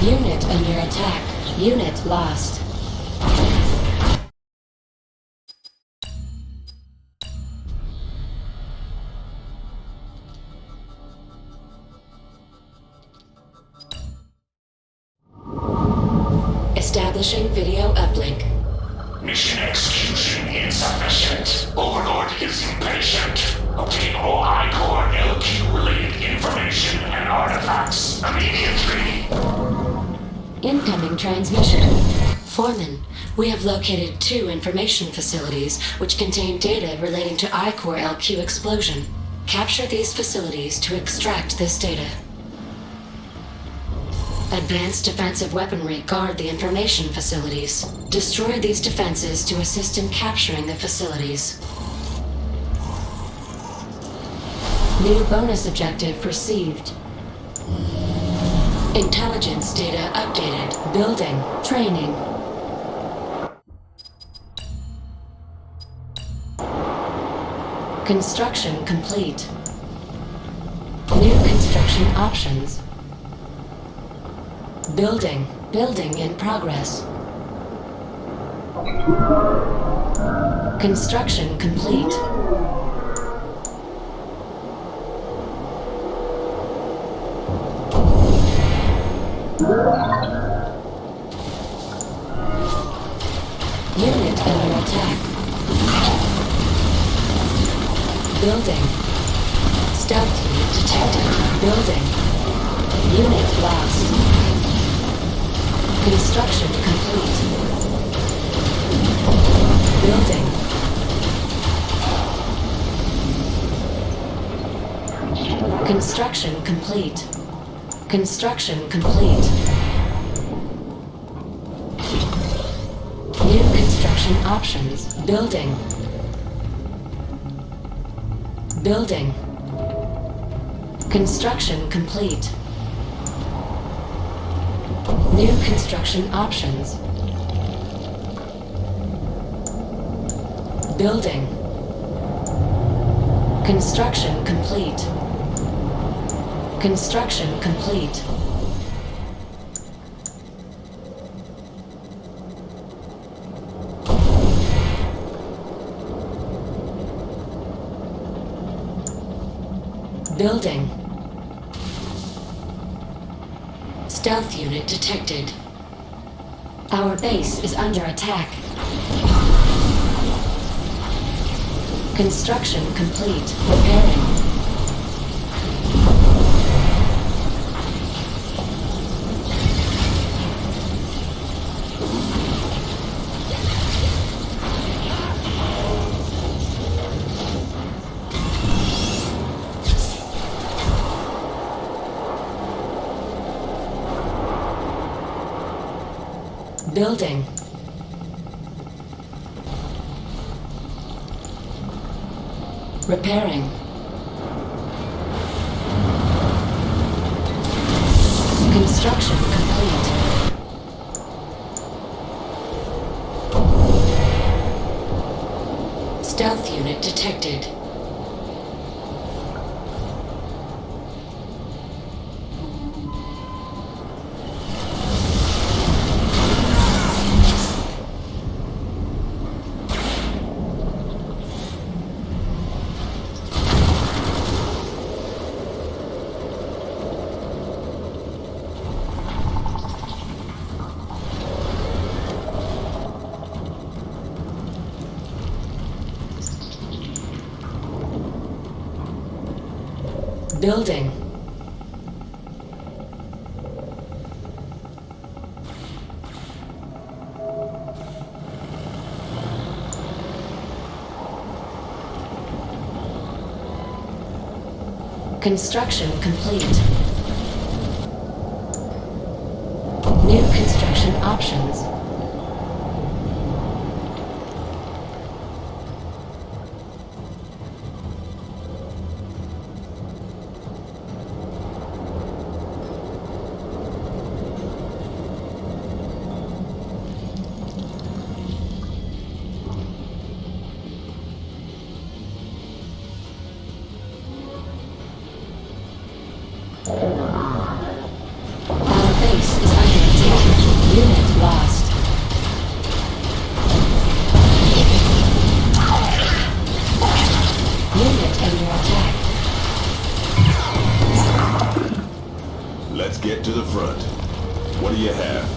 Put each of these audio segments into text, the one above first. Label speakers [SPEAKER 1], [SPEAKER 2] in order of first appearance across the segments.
[SPEAKER 1] Unit under attack. Unit lost. Establishing video uplink.
[SPEAKER 2] Mission execution insufficient. Overlord is impatient. Obtain all I-Core LQ-related information and artifacts immediately.
[SPEAKER 1] Incoming transmission. Foreman, we have located 2 information facilities which contain data relating to I-Core LQ explosion. Capture these facilities to extract this data. Advanced defensive weaponry guard the information facilities. Destroy these defenses to assist in capturing the facilities. New bonus objective received. Intelligence data updated. Building. Training. Construction complete. New construction options. Building. Building in progress. Construction complete. Unit under attack. Building. Stealth unit detected. Building. Unit lost. Construction complete. Building. Construction complete. Construction complete. New construction options. Building. Building. Construction complete. New construction options. Building. Construction complete. Construction complete. Building. Stealth unit detected. Our base is under attack. Construction complete. Repairing. Building. Repairing. Construction complete. Stealth unit detected. Building. Construction complete. New construction options. Our base is under Unit lost. Unit under attack.
[SPEAKER 3] Let's get to the front. What do you have?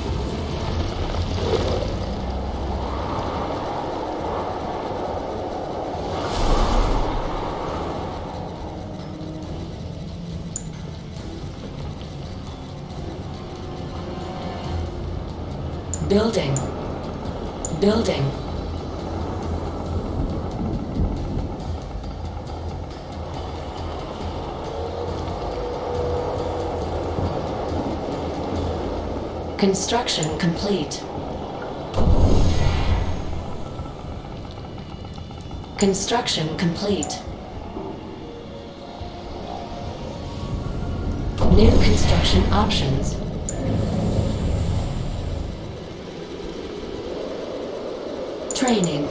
[SPEAKER 1] Building. Building. Construction complete. Construction complete. New construction options. Training.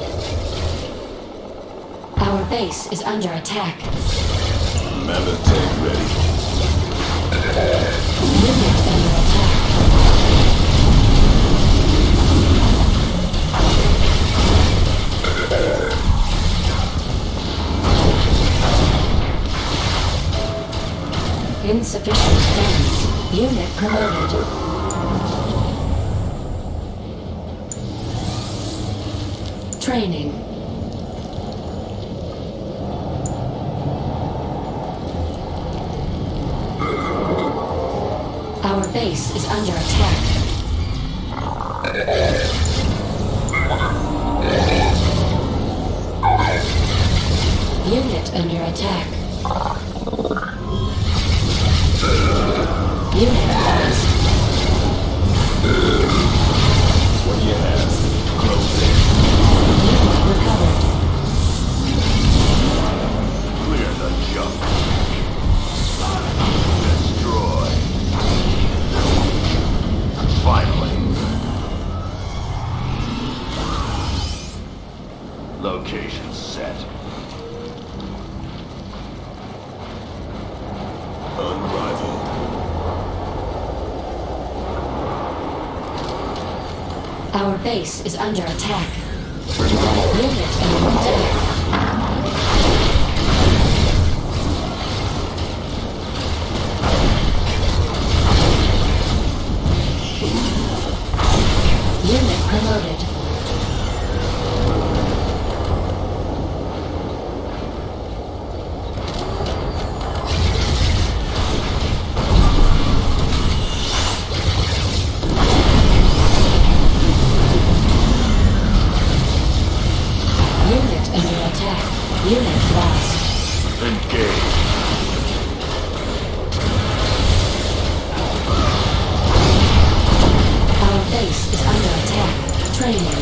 [SPEAKER 1] Our base is under attack.
[SPEAKER 3] Mammoth tank ready.
[SPEAKER 1] Unit under attack. Insufficient funds. Unit promoted. Training. Our base is under attack. Unit under attack. Unit lost.
[SPEAKER 3] What do you have? Close in.
[SPEAKER 1] Unit recovered.
[SPEAKER 3] Clear the junk. Destroy. Finally. Location set. Unrivaled.
[SPEAKER 1] Our base is under attack. Unit under attack. Unit promoted. Unit under attack. Unit lost.
[SPEAKER 3] Engage.
[SPEAKER 1] Our base is under attack. Training.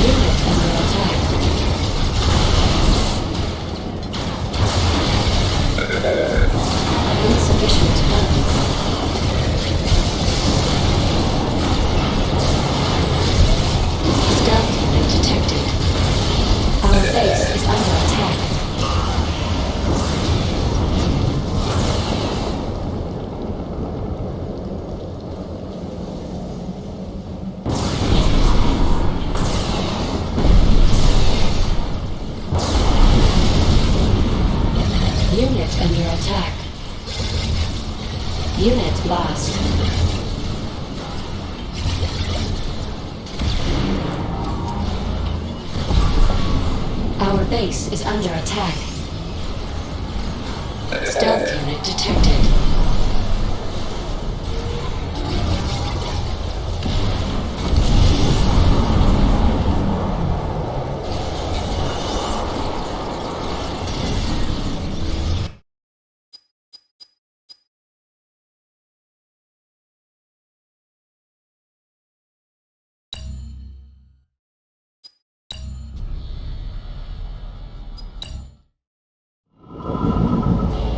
[SPEAKER 1] Unit under attack. Insufficient funds. Stealth unit detected. Our base is under attack. Unit under attack. Unit lost. Our base is under attack. Stealth unit detected.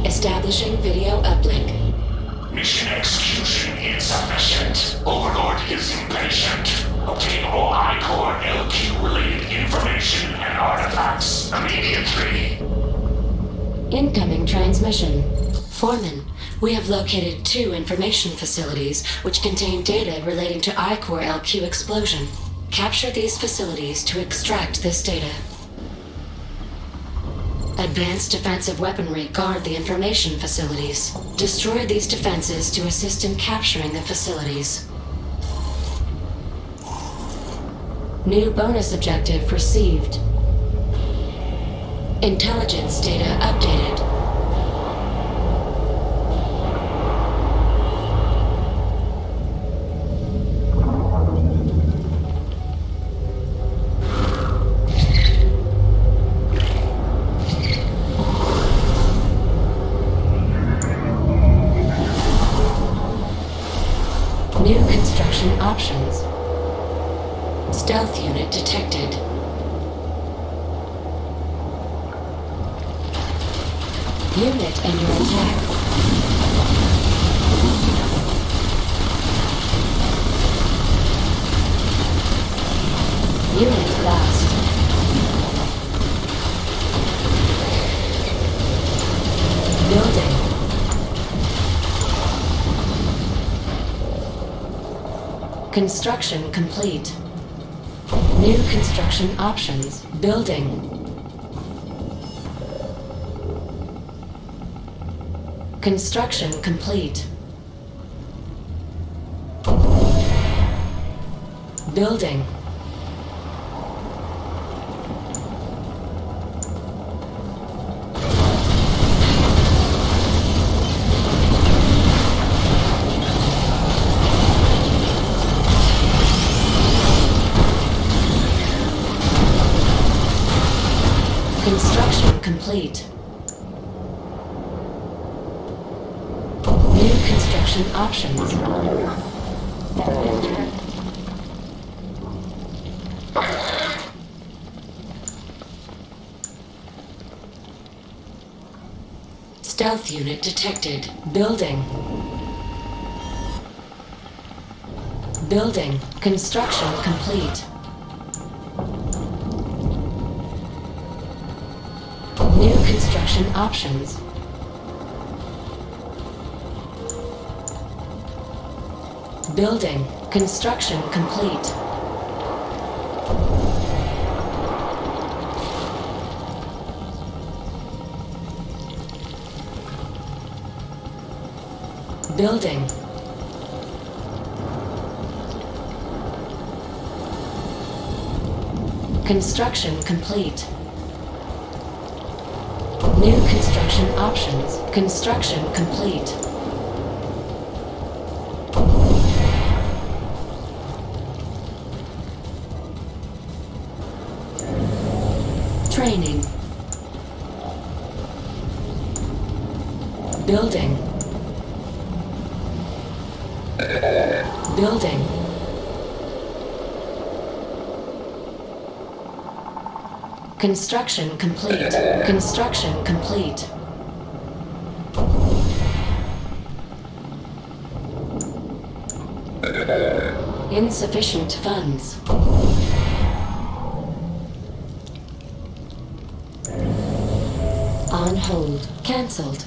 [SPEAKER 1] Establishing video uplink.
[SPEAKER 2] Mission execution insufficient.
[SPEAKER 1] Incoming transmission. Foreman, we have located 2 information facilities which contain data relating to I-Core LQ explosion. Capture these facilities to extract this data. Advanced defensive weaponry guard the information facilities. Destroy these defenses to assist in capturing the facilities. New bonus objective received. Intelligence data updated. New construction options. Stealth unit detected. Unit under attack. Unit lost. Building. Construction complete. New construction options. Building. Construction complete. Building. Construction complete. New construction options. Stealth unit detected. Building. Building. Construction complete. New construction options. Building. Construction complete. Building. Construction complete. New construction options. Construction complete. Training. Building. Building. Construction complete. Construction complete. Insufficient funds. On hold. Cancelled.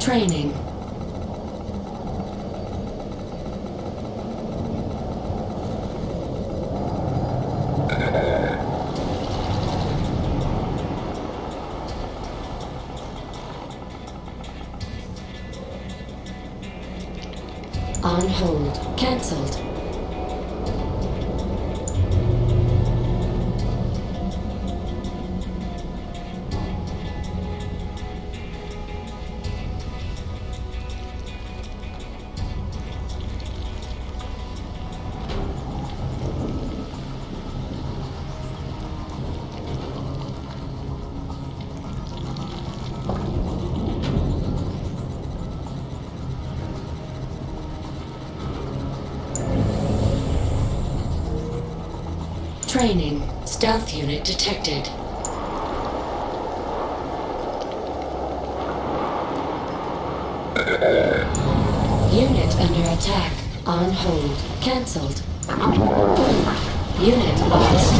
[SPEAKER 1] Training. On hold. Cancelled. Training. Stealth unit detected. Unit under attack. On hold. Cancelled. Unit lost.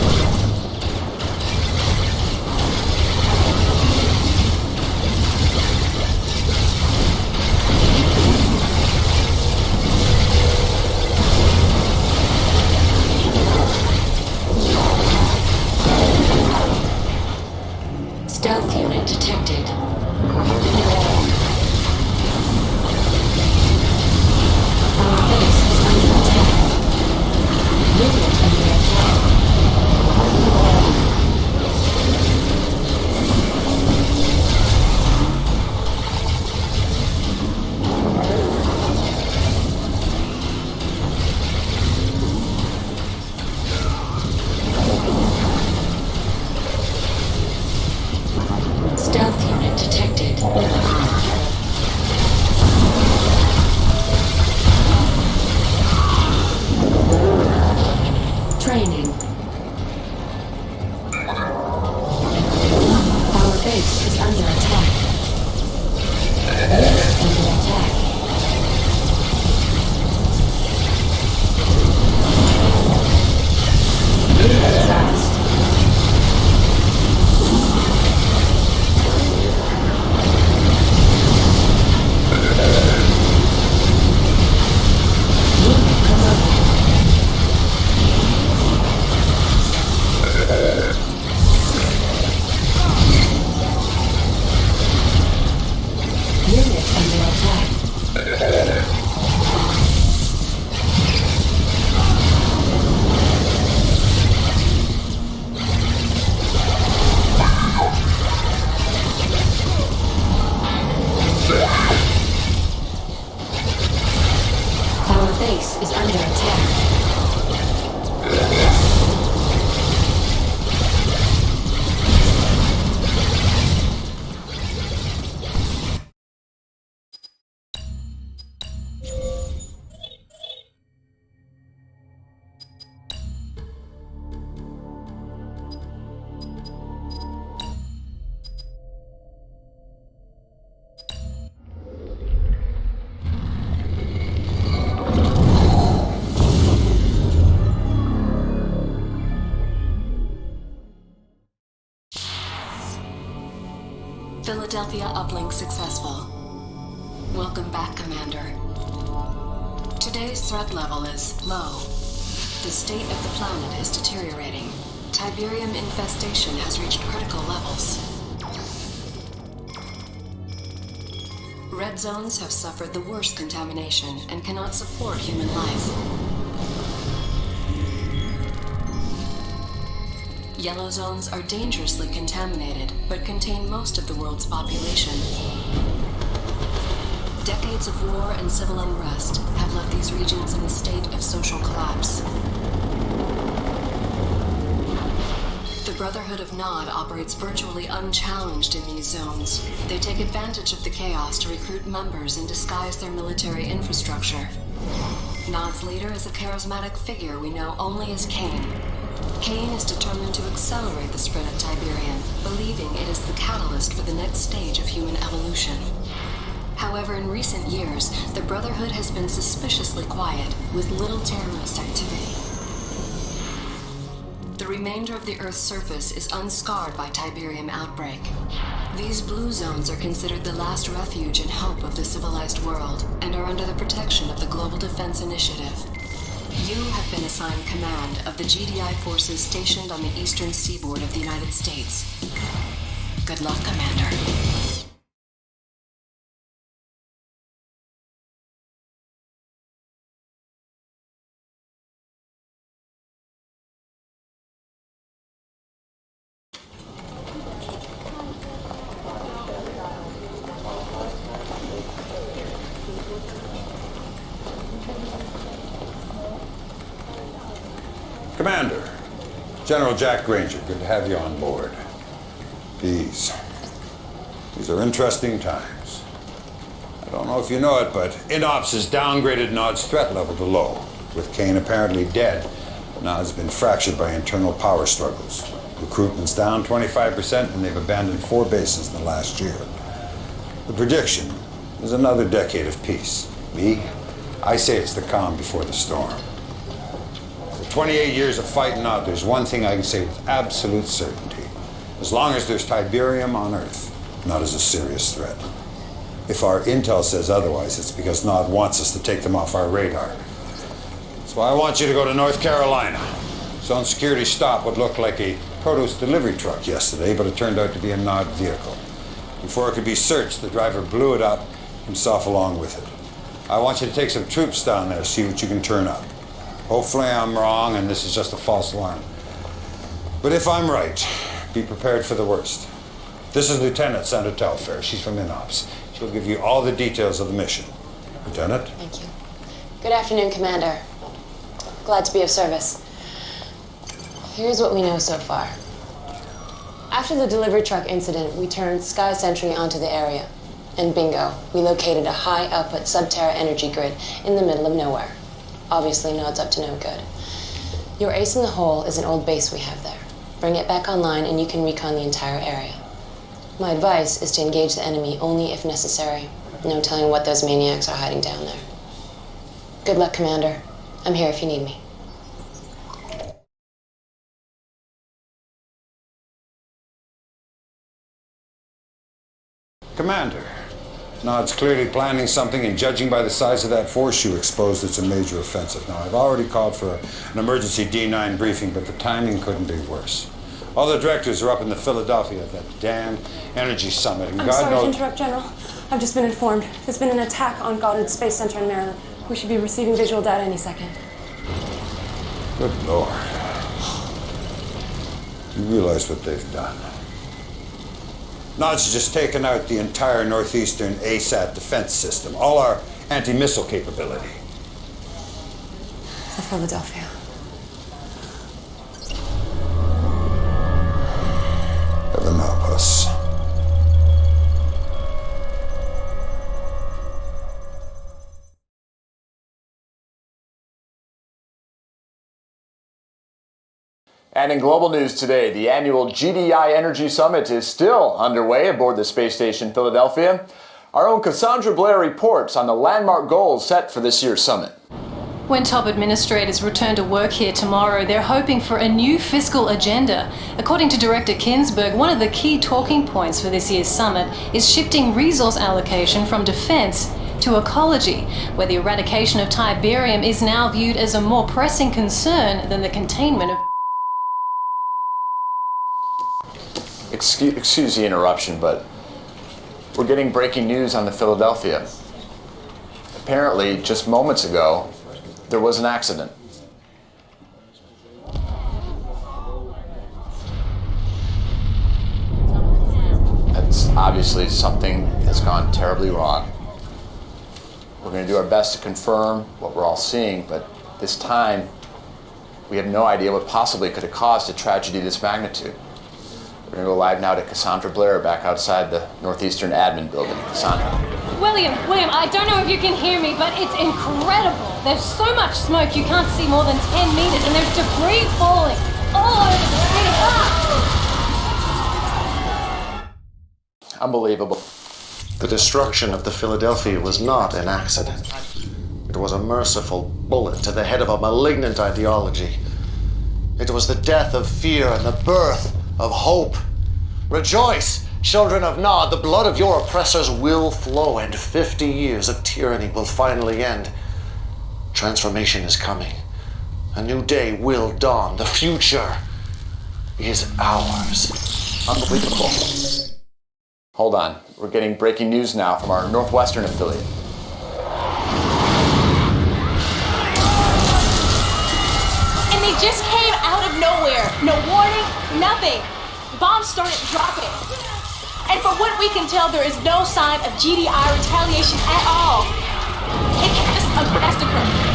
[SPEAKER 1] Philadelphia uplink successful. Welcome back, Commander. Today's threat level is low. The state of the planet is deteriorating. Tiberium infestation has reached critical levels. Red zones have suffered the worst contamination and cannot support human life. Yellow zones are dangerously contaminated, but contain most of the world's population. Decades of war and civil unrest have left these regions in a state of social collapse. The Brotherhood of Nod operates virtually unchallenged in these zones. They take advantage of the chaos to recruit members and disguise their military infrastructure. Nod's leader is a charismatic figure we know only as Kane. Kane is determined to accelerate the spread of Tiberium, believing it is the catalyst for the next stage of human evolution. However, in recent years, the Brotherhood has been suspiciously quiet, with little terrorist activity. The remainder of the Earth's surface is unscarred by Tiberium outbreak. These blue zones are considered the last refuge and hope of the civilized world, and are under the protection of the Global Defense Initiative. You have been assigned command of the GDI forces stationed on the eastern seaboard of the United States. Good luck, Commander.
[SPEAKER 4] Commander, General Jack Granger, good to have you on board. These are interesting times. I don't know if you know it, but INOPS has downgraded Nod's threat level to low. With Kane apparently dead, Nod's been fractured by internal power struggles. Recruitment's down 25%, and they've abandoned 4 bases in the last year. The prediction is another decade of peace. I say it's the calm before the storm. 28 years of fighting out, there's one thing I can say with absolute certainty. As long as there's Tiberium on Earth, Nod is a serious threat. If our intel says otherwise, it's because Nod wants us to take them off our radar. That's why I want you to go to North Carolina. Zone security stopped what looked like a produce delivery truck yesterday, but it turned out to be a Nod vehicle. Before it could be searched, the driver blew it up, himself along with it. I want you to take some troops down there, see what you can turn up. Hopefully I'm wrong and this is just a false alarm. But if I'm right, be prepared for the worst. This is Lieutenant Sandra Telfair. She's from INOPS. She'll give you all the details of the mission. Lieutenant?
[SPEAKER 5] Thank you. Good afternoon, Commander. Glad to be of service. Here's what we know so far. After the delivery truck incident, we turned Sky Sentry onto the area. And bingo, we located a high-output sub-Terra energy grid in the middle of nowhere. Obviously, Nod's up to no good. Your ace in the hole is an old base we have there. Bring it back online and you can recon the entire area. My advice is to engage the enemy only if necessary. No telling what those maniacs are hiding down there. Good luck, Commander. I'm here if you need me.
[SPEAKER 4] Commander, Nod's clearly planning something, and judging by the size of that force you exposed, it's a major offensive. Now, I've already called for an emergency D9 briefing, but the timing couldn't be worse. All the directors are up in the Philadelphia at that damn energy summit, and
[SPEAKER 6] I'm
[SPEAKER 4] God
[SPEAKER 6] sorry
[SPEAKER 4] knows...
[SPEAKER 6] to interrupt, General. I've just been informed. There's been an attack on Goddard Space Center in Maryland. We should be receiving visual data any second.
[SPEAKER 4] Good Lord. You realize what they've done? Nod's just taken out the entire northeastern ASAT defense system, all our anti-missile capability.
[SPEAKER 6] The Philadelphia.
[SPEAKER 4] Heaven help us.
[SPEAKER 7] And in global news today, the annual GDI Energy Summit is still underway aboard the space station Philadelphia. Our own Cassandra Blair reports on the landmark goals set for this year's summit.
[SPEAKER 8] When top administrators return to work here tomorrow, they're hoping for a new fiscal agenda. According to Director Kinsberg, one of the key talking points for this year's summit is shifting resource allocation from defense to ecology, where the eradication of Tiberium is now viewed as a more pressing concern than the containment of...
[SPEAKER 7] Excuse the interruption, but we're getting breaking news on the Philadelphia. Apparently, just moments ago, there was an accident. That's obviously something that's gone terribly wrong. We're going to do our best to confirm what we're all seeing, but this time, we have no idea what possibly could have caused a tragedy of this magnitude. We're going to go live now to Cassandra Blair back outside the Northeastern Admin Building. Cassandra.
[SPEAKER 8] William, I don't know if you can hear me, but it's incredible. There's so much smoke you can't see more than 10 meters, and there's debris falling all over the city.
[SPEAKER 7] Unbelievable.
[SPEAKER 9] The destruction of the Philadelphia was not an accident. It was a merciful bullet to the head of a malignant ideology. It was the death of fear and the birth of hope. Rejoice, children of Nod, the blood of your oppressors will flow, and 50 years of tyranny will finally end. Transformation is coming. A new day will dawn. The future is ours.
[SPEAKER 7] Unbelievable. Hold on. We're getting breaking news now from our Northwestern affiliate.
[SPEAKER 10] And they just came out of nowhere. No warning, nothing. Bombs started dropping. And from what we can tell, there is no sign of GDI retaliation at all. It's just a massacre.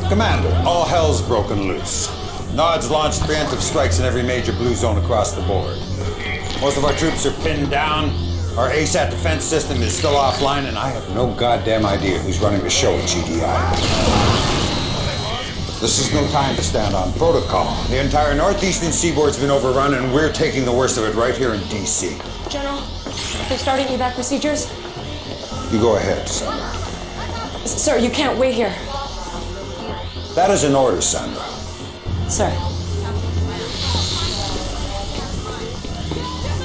[SPEAKER 4] Commander, all hell's broken loose. Nod's launched preemptive strikes in every major blue zone across the board. Most of our troops are pinned down. Our ASAT defense system is still offline, and I have no goddamn idea who's running the show at GDI. This is no time to stand on protocol. The entire northeastern seaboard's been overrun, and we're taking the worst of it right here in D.C.
[SPEAKER 6] General, they're starting evac procedures.
[SPEAKER 4] You go ahead, Sandra.
[SPEAKER 6] Sir, you can't wait here.
[SPEAKER 4] That is an order, Sandra.
[SPEAKER 6] Sir.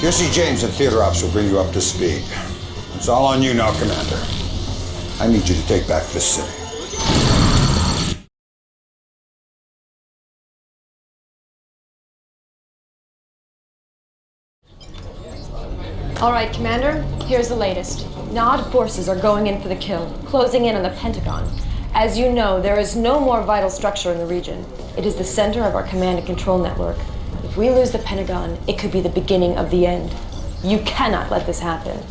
[SPEAKER 4] Jesse James and Theater Ops will bring you up to speed. It's all on you now, Commander. I need you to take back this city.
[SPEAKER 11] All right, Commander, here's the latest. Nod forces are going in for the kill, closing in on the Pentagon. As you know, there is no more vital structure in the region. It is the center of our command and control network. If we lose the Pentagon, it could be the beginning of the end. You cannot let this happen.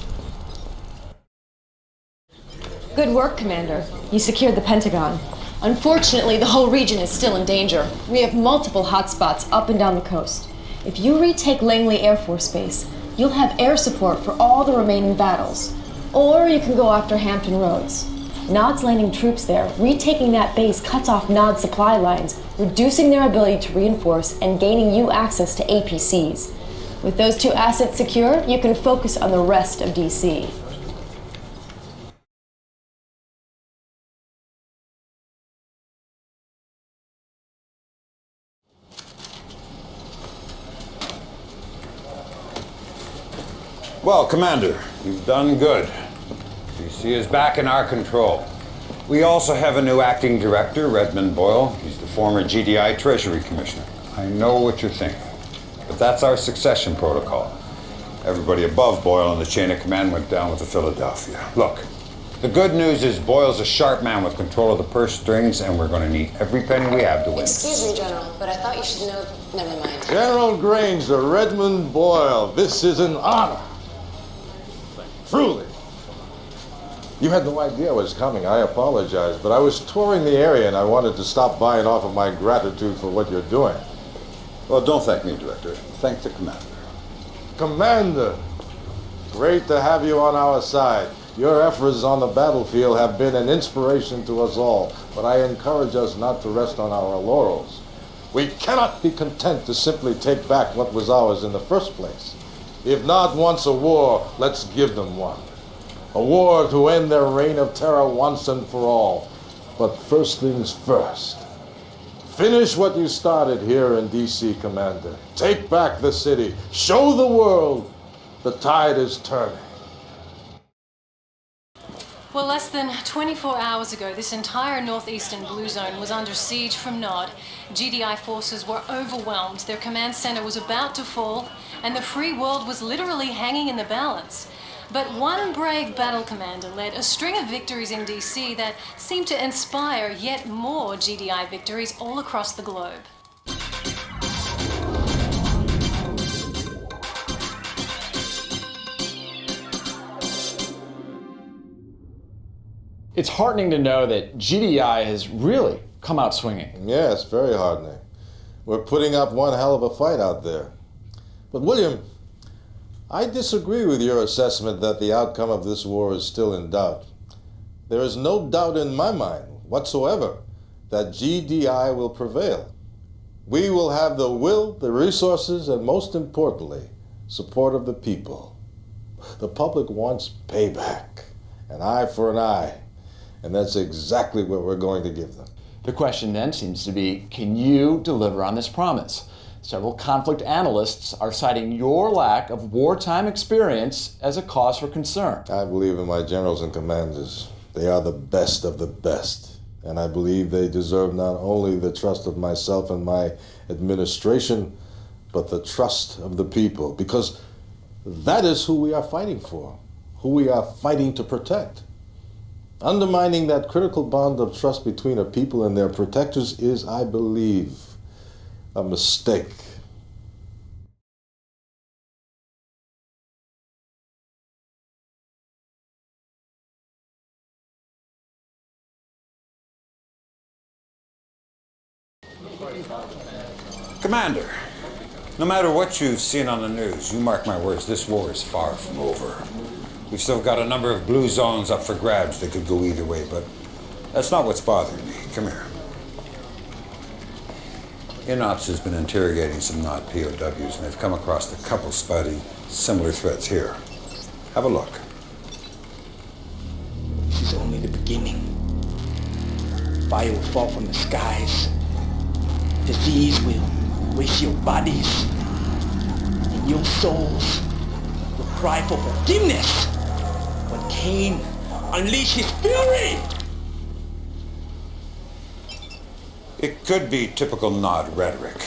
[SPEAKER 11] Good work, Commander. You secured the Pentagon. Unfortunately, the whole region is still in danger. We have multiple hotspots up and down the coast. If you retake Langley Air Force Base, you'll have air support for all the remaining battles. Or you can go after Hampton Roads. Nod's landing troops there. Retaking that base cuts off Nod's supply lines, reducing their ability to reinforce and gaining you access to APCs. With those two assets secure, you can focus on the rest of DC.
[SPEAKER 4] Well, Commander, you've done good. DC is back in our control. We also have a new acting director, Redmond Boyle. He's the former GDI Treasury Commissioner. I know what you're thinking, but that's our succession protocol. Everybody above Boyle in the chain of command went down with the Philadelphia. Look, the good news is Boyle's a sharp man with control of the purse strings, and we're going to need every penny we have to win.
[SPEAKER 5] Excuse me, General, but I thought you should know. Never mind.
[SPEAKER 12] General Granger, Redmond Boyle, this is an honor. Truly. You had no idea I was coming. I apologize, but I was touring the area and I wanted to stop by and offer my gratitude for what you're doing.
[SPEAKER 4] Well, don't thank me, Director. Thank the Commander.
[SPEAKER 12] Commander, great to have you on our side. Your efforts on the battlefield have been an inspiration to us all, but I encourage us not to rest on our laurels. We cannot be content to simply take back what was ours in the first place. If Nod wants a war, let's give them one. A war to end their reign of terror once and for all. But first things first. Finish what you started here in D.C., Commander. Take back the city. Show the world the tide is turning.
[SPEAKER 8] Well, less than 24 hours ago, this entire northeastern blue zone was under siege from Nod. GDI forces were overwhelmed, their command center was about to fall, and the free world was literally hanging in the balance. But one brave battle commander led a string of victories in DC that seemed to inspire yet more GDI victories all across the globe.
[SPEAKER 7] It's heartening to know that GDI has really come out swinging.
[SPEAKER 12] Yeah, it's very heartening. We're putting up one hell of a fight out there. But William, I disagree with your assessment that the outcome of this war is still in doubt. There is no doubt in my mind whatsoever that GDI will prevail. We will have the will, the resources, and most importantly, support of the people. The public wants payback, an eye for an eye, and that's exactly what we're going to give them.
[SPEAKER 7] The question then seems to be, can you deliver on this promise? Several conflict analysts are citing your lack of wartime experience as a cause for concern.
[SPEAKER 12] I believe in my generals and commanders. They are the best of the best. And I believe they deserve not only the trust of myself and my administration, but the trust of the people. Because that is who we are fighting for, who we are fighting to protect. Undermining that critical bond of trust between a people and their protectors is, I believe, a mistake.
[SPEAKER 4] Commander, no matter what you've seen on the news, you mark my words, this war is far from over. We've still got a number of blue zones up for grabs that could go either way, but that's not what's bothering me. Come here. INOPS has been interrogating some Nod POWs, and they've come across a couple spotty similar threats here. Have a look.
[SPEAKER 13] This is only the beginning. Fire will fall from the skies. Disease will waste your bodies. And your souls will cry for forgiveness when Cain unleashed his fury.
[SPEAKER 4] It could be typical Nod rhetoric,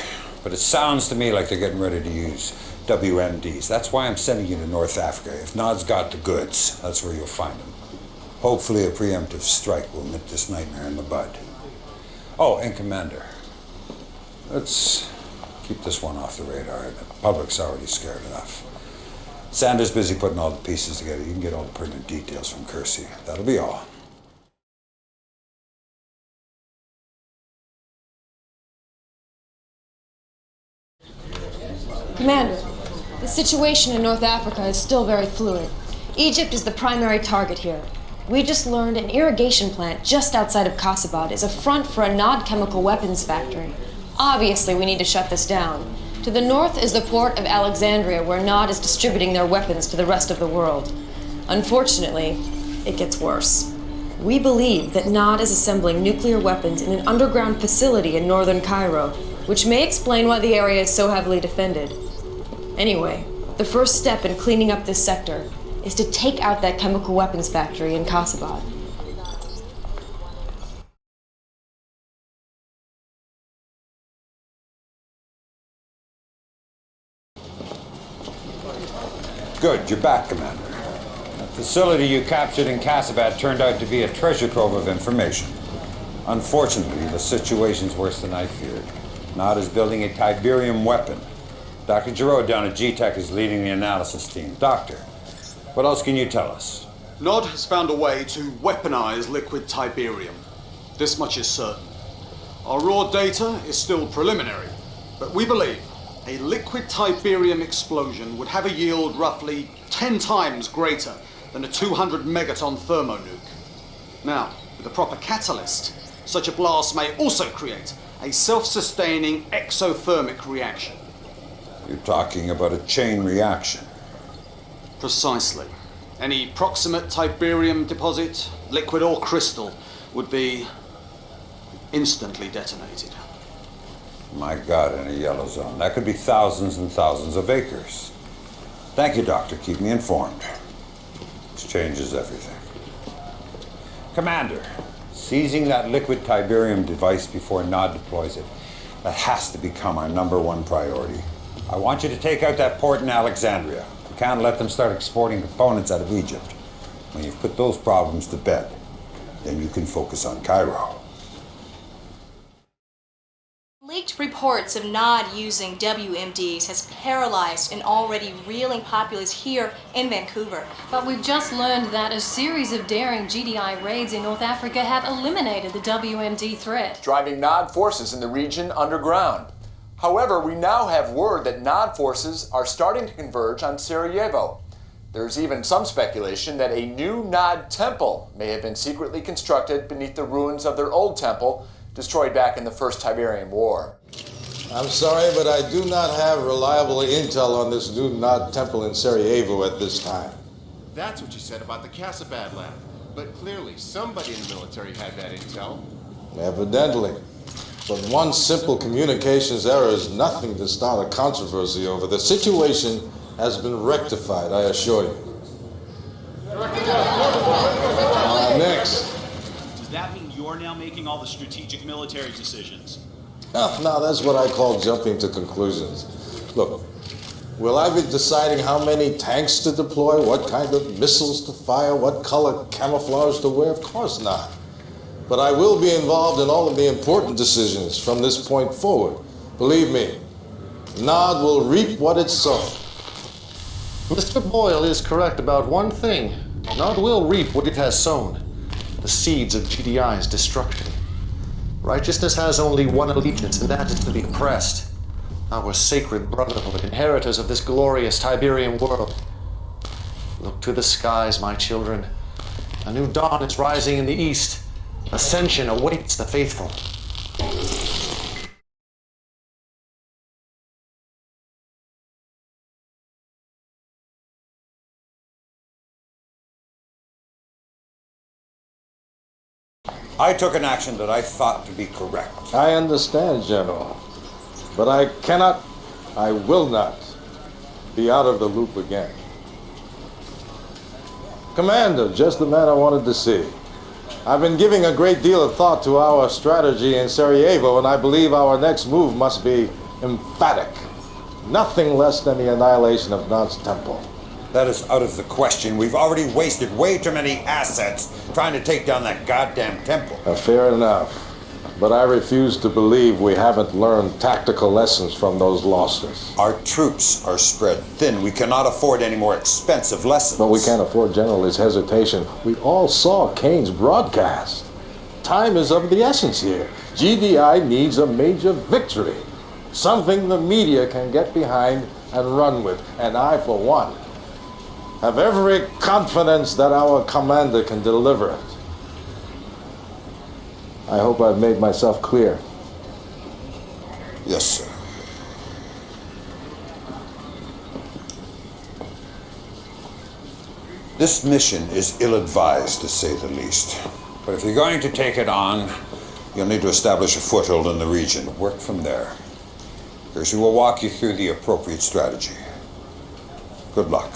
[SPEAKER 4] but it sounds to me like they're getting ready to use WMDs. That's why I'm sending you to North Africa. If Nod's got the goods, that's where you'll find them. Hopefully a preemptive strike will nip this nightmare in the bud. Oh, and Commander, let's keep this one off the radar. The public's already scared enough. Sander's busy putting all the pieces together. You can get all the pertinent details from Kersey. That'll be all.
[SPEAKER 11] Commander, the situation in North Africa is still very fluid. Egypt is the primary target here. We just learned an irrigation plant just outside of Kasabad is a front for a Nod chemical weapons factory. Obviously, we need to shut this down. To the north is the port of Alexandria, where Nod is distributing their weapons to the rest of the world. Unfortunately, it gets worse. We believe that Nod is assembling nuclear weapons in an underground facility in northern Cairo, which may explain why the area is so heavily defended. Anyway, the first step in cleaning up this sector is to take out that chemical weapons factory in Kasabad.
[SPEAKER 4] Good, you're back, Commander. The facility you captured in Kasabad turned out to be a treasure trove of information. Unfortunately, the situation's worse than I feared. Nod is building a Tiberium weapon. Dr. Giroux down at GTEC is leading the analysis team. Doctor, what else can you tell us?
[SPEAKER 14] Nod has found a way to weaponize liquid Tiberium. This much is certain. Our raw data is still preliminary, but we believe a liquid Tiberium explosion would have a yield roughly 10 times greater than a 200 megaton thermonuke. Now, with the proper catalyst, such a blast may also create a self-sustaining exothermic reaction.
[SPEAKER 4] You're talking about a chain reaction.
[SPEAKER 14] Precisely. Any proximate Tiberium deposit, liquid or crystal, would be instantly detonated.
[SPEAKER 4] My God, in a yellow zone. That could be thousands and thousands of acres. Thank you, Doctor. Keep me informed. This changes everything. Commander, seizing that liquid Tiberium device before Nod deploys it, that has to become our #1 priority. I want you to take out that port in Alexandria. We can't let them start exporting components out of Egypt. When you've put those problems to bed, then you can focus on Cairo.
[SPEAKER 10] Leaked reports of Nod using WMDs has paralyzed an already reeling populace here in Vancouver.
[SPEAKER 8] But we've just learned that a series of daring GDI raids in North Africa have eliminated the WMD threat,
[SPEAKER 7] driving Nod forces in the region underground. However, we now have word that Nod forces are starting to converge on Sarajevo. There's even some speculation that a new Nod temple may have been secretly constructed beneath the ruins of their old temple, destroyed back in the First Tiberium War.
[SPEAKER 12] I'm sorry, but I do not have reliable intel on this new Nod temple in Sarajevo at this time.
[SPEAKER 15] That's what you said about the Casabad lab. But clearly, somebody in the military had that intel.
[SPEAKER 12] Evidently. But one simple communications error is nothing to start a controversy over. The situation has been rectified, I assure you. Next.
[SPEAKER 16] Does that mean you're now making all the strategic military decisions?
[SPEAKER 12] No, that's what I call jumping to conclusions. Look, will I be deciding how many tanks to deploy, what kind of missiles to fire, what color camouflage to wear? Of course not. But I will be involved in all of the important decisions from this point forward. Believe me, Nod will reap what it's sown.
[SPEAKER 9] Mr. Boyle is correct about one thing. Nod will reap what it has sown. The seeds of GDI's destruction. Righteousness has only one allegiance, and that is to the oppressed. Our sacred brotherhood, inheritors of this glorious Tiberium world. Look to the skies, my children. A new dawn is rising in the east. Ascension awaits the faithful.
[SPEAKER 4] I took an action that I thought to be correct.
[SPEAKER 12] I understand, General. But I cannot, I will not, be out of the loop again. Commander, just the man I wanted to see. I've been giving a great deal of thought to our strategy in Sarajevo, and I believe our next move must be emphatic. Nothing less than the annihilation of Nod's temple.
[SPEAKER 4] That is out of the question. We've already wasted way too many assets trying to take down that goddamn temple.
[SPEAKER 12] Fair enough. But I refuse to believe we haven't learned tactical lessons from those losses.
[SPEAKER 4] Our troops are spread thin. We cannot afford any more expensive lessons.
[SPEAKER 12] But we can't afford General's hesitation. We all saw Kane's broadcast. Time is of the essence here. GDI needs a major victory. Something the media can get behind and run with. And I, for one, have every confidence that our commander can deliver it. I hope I've made myself clear.
[SPEAKER 4] Yes, sir. This mission is ill-advised, to say the least. But if you're going to take it on, you'll need to establish a foothold in the region. Work from there. Percy will walk you through the appropriate strategy. Good luck.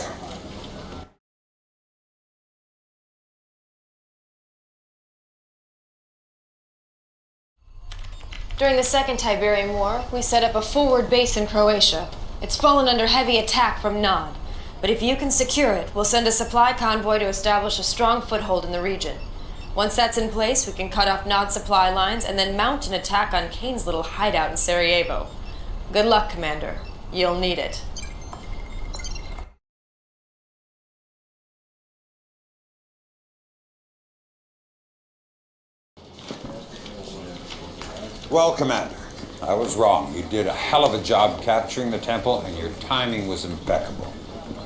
[SPEAKER 11] During the Second Tiberium War, we set up a forward base in Croatia. It's fallen under heavy attack from Nod. But if you can secure it, we'll send a supply convoy to establish a strong foothold in the region. Once that's in place, we can cut off Nod's supply lines and then mount an attack on Kane's little hideout in Sarajevo. Good luck, Commander. You'll need it.
[SPEAKER 4] Well, Commander, I was wrong. You did a hell of a job capturing the temple, and your timing was impeccable.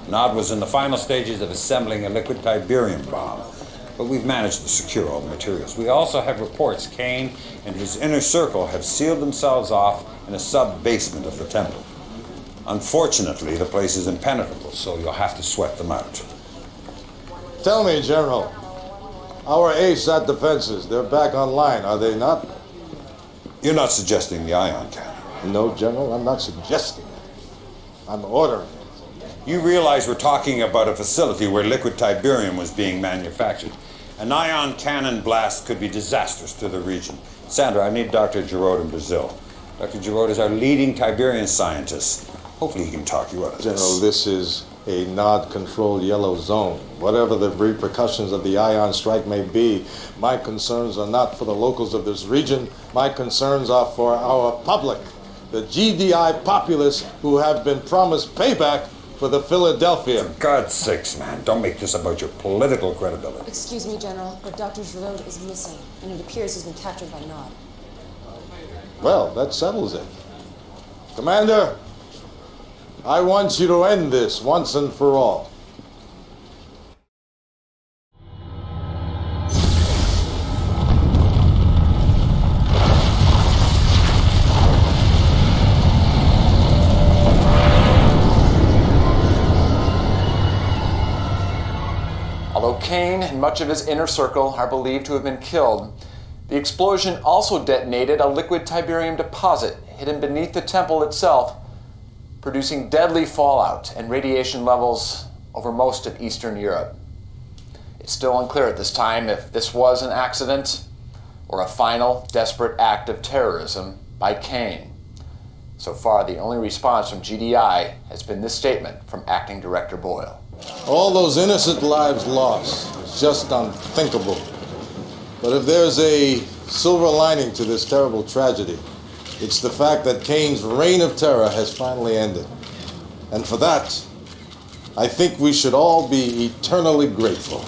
[SPEAKER 4] Nod was in the final stages of assembling a liquid Tiberium bomb, but we've managed to secure all the materials. We also have reports Kane and his inner circle have sealed themselves off in a sub-basement of the temple. Unfortunately, the place is impenetrable, so you'll have to sweat them out.
[SPEAKER 12] Tell me, General, our ASAT defenses, they're back online, are they not?
[SPEAKER 4] You're not suggesting the ion cannon?
[SPEAKER 12] No, General, I'm not suggesting it. I'm ordering it.
[SPEAKER 4] You realize we're talking about a facility where liquid Tiberium was being manufactured. An ion cannon blast could be disastrous to the region. Sandra, I need Dr. Giroud in Brazil. Dr. Giroud is our leading Tiberian scientist. Hopefully he can talk you out of this.
[SPEAKER 12] General, this is a NOD-controlled yellow zone. Whatever the repercussions of the ion strike may be, my concerns are not for the locals of this region. My concerns are for our public, the GDI populace who have been promised payback for the Philadelphia.
[SPEAKER 4] For God's sakes, man, don't make this about your political credibility.
[SPEAKER 5] Excuse me, General, but Dr. Giroud is missing, and it appears he's been captured by Nod.
[SPEAKER 12] Well, that settles it. Commander, I want you to end this once and for all.
[SPEAKER 7] Although Kane and much of his inner circle are believed to have been killed, the explosion also detonated a liquid Tiberium deposit hidden beneath the temple itself, producing deadly fallout and radiation levels over most of Eastern Europe. It's still unclear at this time if this was an accident or a final, desperate act of terrorism by Kane. So far, the only response from GDI has been this statement from Acting Director Boyle.
[SPEAKER 12] All those innocent lives lost is just unthinkable. But if there's a silver lining to this terrible tragedy, it's the fact that Kane's reign of terror has finally ended. And for that, I think we should all be eternally grateful.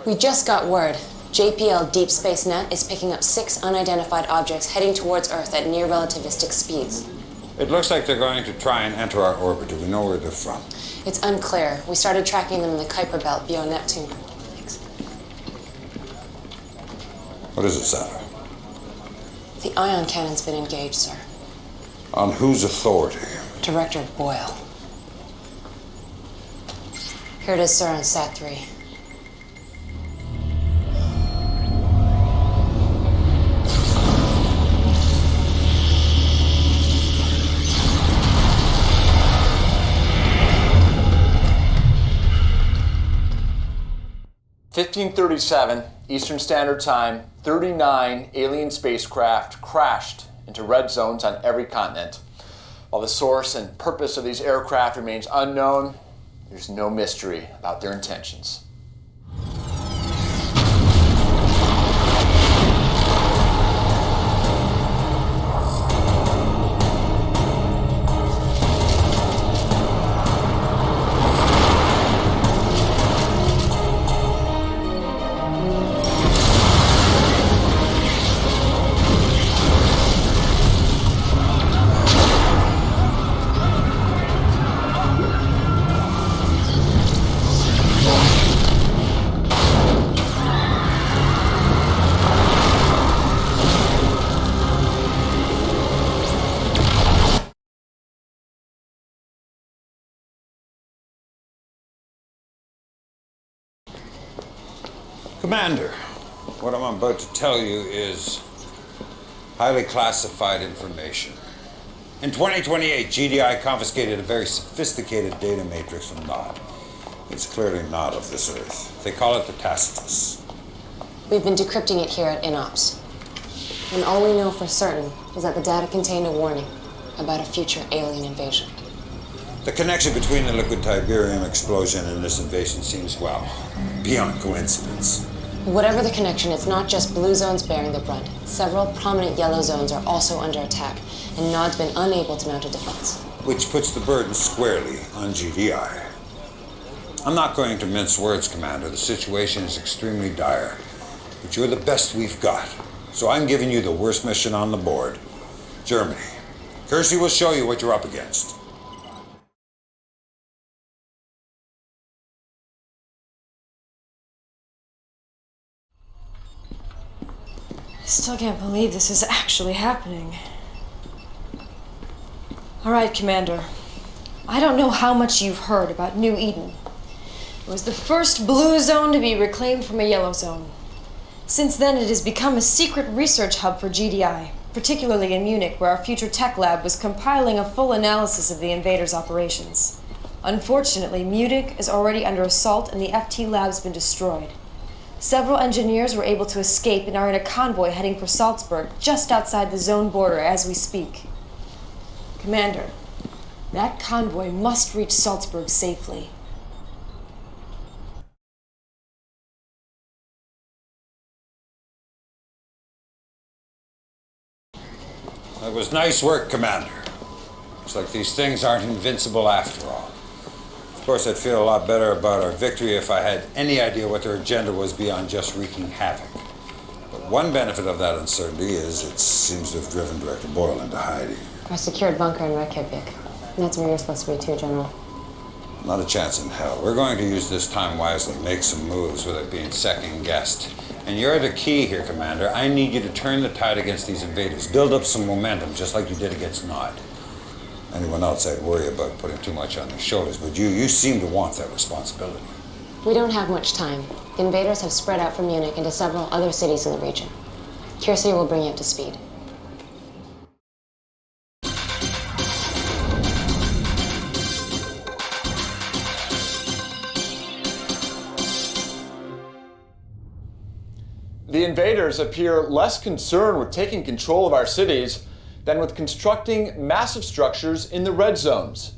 [SPEAKER 5] We just got word. JPL Deep Space Net is picking up 6 unidentified objects heading towards Earth at near relativistic speeds.
[SPEAKER 4] It looks like they're going to try and enter our orbit. Do we know where they're from?
[SPEAKER 5] It's unclear. We started tracking them in the Kuiper Belt beyond Neptune. Thanks.
[SPEAKER 4] What is it, Sandra?
[SPEAKER 5] The ion cannon's been engaged, sir.
[SPEAKER 4] On whose authority?
[SPEAKER 5] Director Boyle. Here it is, sir, on Sat 3.
[SPEAKER 7] (1537) Eastern Standard Time, 39 alien spacecraft crashed into red zones on every continent. While the source and purpose of these aircraft remains unknown, there's no mystery about their intentions.
[SPEAKER 4] Commander, what I'm about to tell you is highly classified information. In 2028, GDI confiscated a very sophisticated data matrix from Nod. It's clearly not of this Earth. They call it the Tacitus.
[SPEAKER 5] We've been decrypting it here at INOPS. And all we know for certain is that the data contained a warning about a future alien invasion.
[SPEAKER 4] The connection between the liquid Tiberium explosion and this invasion seems, well, beyond coincidence.
[SPEAKER 5] Whatever the connection, it's not just blue zones bearing the brunt. Several prominent yellow zones are also under attack, and Nod's been unable to mount a defense.
[SPEAKER 4] Which puts the burden squarely on GDI. I'm not going to mince words, Commander. The situation is extremely dire. But you're the best we've got. So I'm giving you the worst mission on the board. Germany. Kersey will show you what you're up against.
[SPEAKER 11] Still can't believe this is actually happening. All right, Commander. I don't know how much you've heard about New Eden. It was the first blue zone to be reclaimed from a yellow zone. Since then, it has become a secret research hub for GDI, particularly in Munich, where our future tech lab was compiling a full analysis of the invaders' operations. Unfortunately, Munich is already under assault and the FT lab's been destroyed. Several engineers were able to escape and are in a convoy heading for Salzburg, just outside the zone border as we speak. Commander, that convoy must reach Salzburg safely.
[SPEAKER 4] That was nice work, Commander. Looks like these things aren't invincible after all. Of course, I'd feel a lot better about our victory if I had any idea what their agenda was beyond just wreaking havoc. But one benefit of that uncertainty is it seems to have driven Director Boyle into hiding.
[SPEAKER 5] Our secured bunker in Reykjavik. And that's where you're supposed to be too, General.
[SPEAKER 4] Not a chance in hell. We're going to use this time wisely, make some moves without being second-guessed. And you're the key here, Commander. I need you to turn the tide against these invaders. Build up some momentum, just like you did against Nod. Anyone else I'd worry about putting too much on their shoulders, but you seem to want that responsibility.
[SPEAKER 5] We don't have much time. The invaders have spread out from Munich into several other cities in the region. Kirsty will bring you up to speed.
[SPEAKER 7] The invaders appear less concerned with taking control of our cities than with constructing massive structures in the red zones.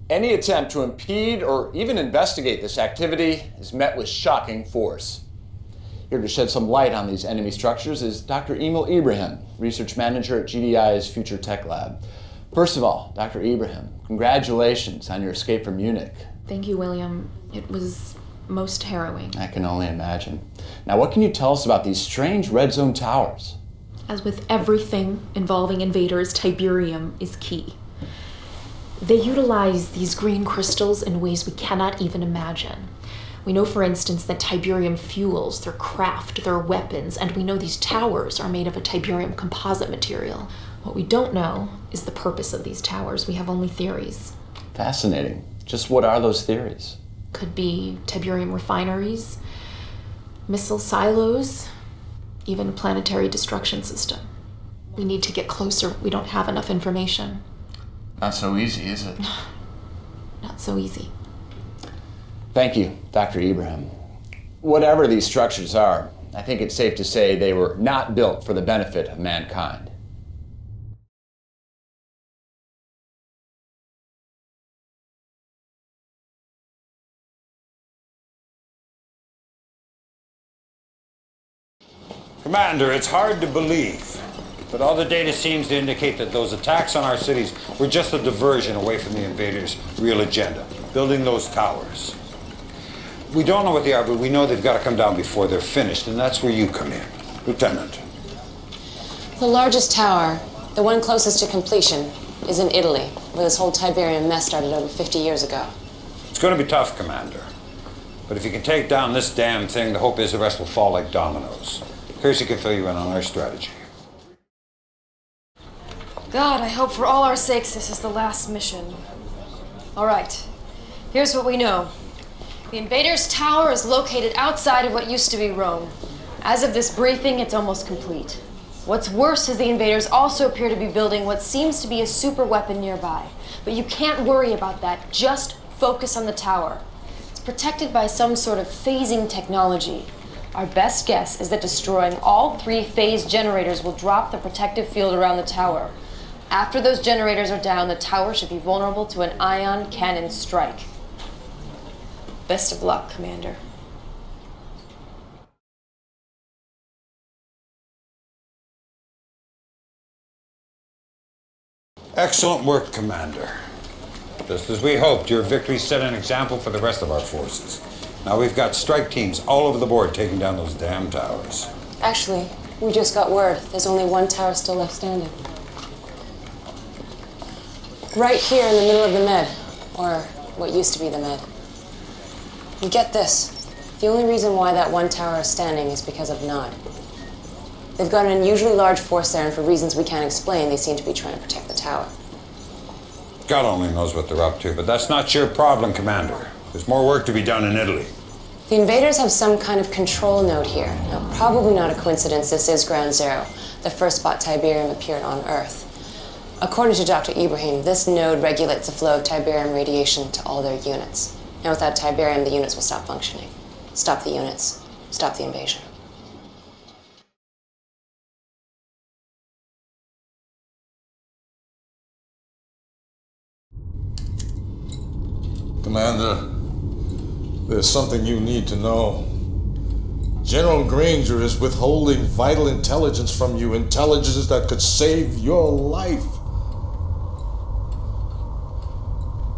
[SPEAKER 7] Any attempt to impede or even investigate this activity is met with shocking force. Here to shed some light on these enemy structures is Dr. Emil Ibrahim, Research Manager at GDI's Future Tech Lab. First of all, Dr. Ibrahim, congratulations on your escape from Munich.
[SPEAKER 17] Thank you, William. It was most harrowing.
[SPEAKER 7] I can only imagine. Now, what can you tell us about these strange red zone towers?
[SPEAKER 17] As with everything involving invaders, Tiberium is key. They utilize these green crystals in ways we cannot even imagine. We know, for instance, that Tiberium fuels their craft, their weapons, and we know these towers are made of a Tiberium composite material. What we don't know is the purpose of these towers. We have only theories.
[SPEAKER 7] Fascinating. Just what are those theories?
[SPEAKER 17] Could be Tiberium refineries, missile silos, even a planetary destruction system. We need to get closer. We don't have enough information.
[SPEAKER 7] Not so easy, is it?
[SPEAKER 17] Not so easy.
[SPEAKER 7] Thank you, Dr. Ibrahim. Whatever these structures are, I think it's safe to say they were not built for the benefit of mankind.
[SPEAKER 4] Commander, it's hard to believe, but all the data seems to indicate that those attacks on our cities were just a diversion away from the invaders' real agenda, building those towers. We don't know what they are, but we know they've got to come down before they're finished, and that's where you come in, Lieutenant.
[SPEAKER 5] The largest tower, the one closest to completion, is in Italy, where this whole Tiberium mess started over 50 years ago.
[SPEAKER 4] It's going to be tough, Commander. But if you can take down this damn thing, the hope is the rest will fall like dominoes. Kirsty can fill you in on our strategy.
[SPEAKER 11] God, I hope for all our sakes this is the last mission. All right, here's what we know. The invaders' tower is located outside of what used to be Rome. As of this briefing, it's almost complete. What's worse is the invaders also appear to be building what seems to be a super weapon nearby. But you can't worry about that. Just focus on the tower. It's protected by some sort of phasing technology. Our best guess is that destroying all 3 phase generators will drop the protective field around the tower. After those generators are down, the tower should be vulnerable to an ion cannon strike. Best of luck, Commander.
[SPEAKER 4] Excellent work, Commander. Just as we hoped, your victory set an example for the rest of our forces. Now we've got strike teams all over the board taking down those damn towers.
[SPEAKER 5] Actually, we just got word there's only one tower still left standing. Right here in the middle of the Med, or what used to be the Med. And get this, the only reason why that one tower is standing is because of Nod. They've got an unusually large force there, and for reasons we can't explain, they seem to be trying to protect the tower.
[SPEAKER 4] God only knows what they're up to, but that's not your problem, Commander. There's more work to be done in Italy.
[SPEAKER 5] The invaders have some kind of control node here. Now, probably not a coincidence this is Ground Zero, the first spot Tiberium appeared on Earth. According to Dr. Ibrahim, this node regulates the flow of Tiberium radiation to all their units. And without Tiberium, the units will stop functioning. Stop the units. Stop the invasion.
[SPEAKER 12] Commander, there's something you need to know. General Granger is withholding vital intelligence from you, intelligence that could save your life.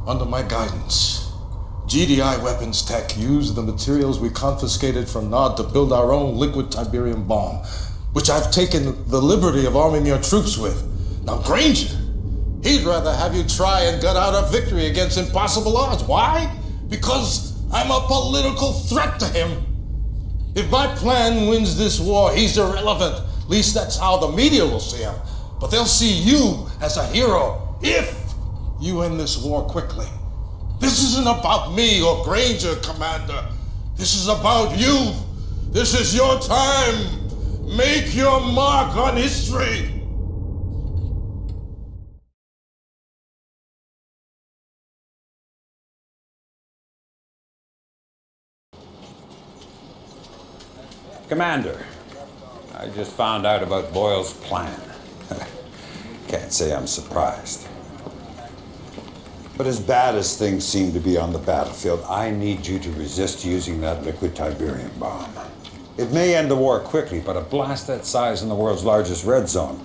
[SPEAKER 12] Under my guidance, GDI Weapons Tech used the materials we confiscated from Nod to build our own liquid Tiberium bomb, which I've taken the liberty of arming your troops with. Now, Granger, he'd rather have you try and gut out a victory against impossible odds. Why? Because I'm a political threat to him. If my plan wins this war, he's irrelevant. At least that's how the media will see him. But they'll see you as a hero if you end this war quickly. This isn't about me or Granger, Commander. This is about you. This is your time. Make your mark on history.
[SPEAKER 4] Commander, I just found out about Boyle's plan. Can't say I'm surprised. But as bad as things seem to be on the battlefield, I need you to resist using that liquid Tiberium bomb. It may end the war quickly, but a blast that size in the world's largest red zone,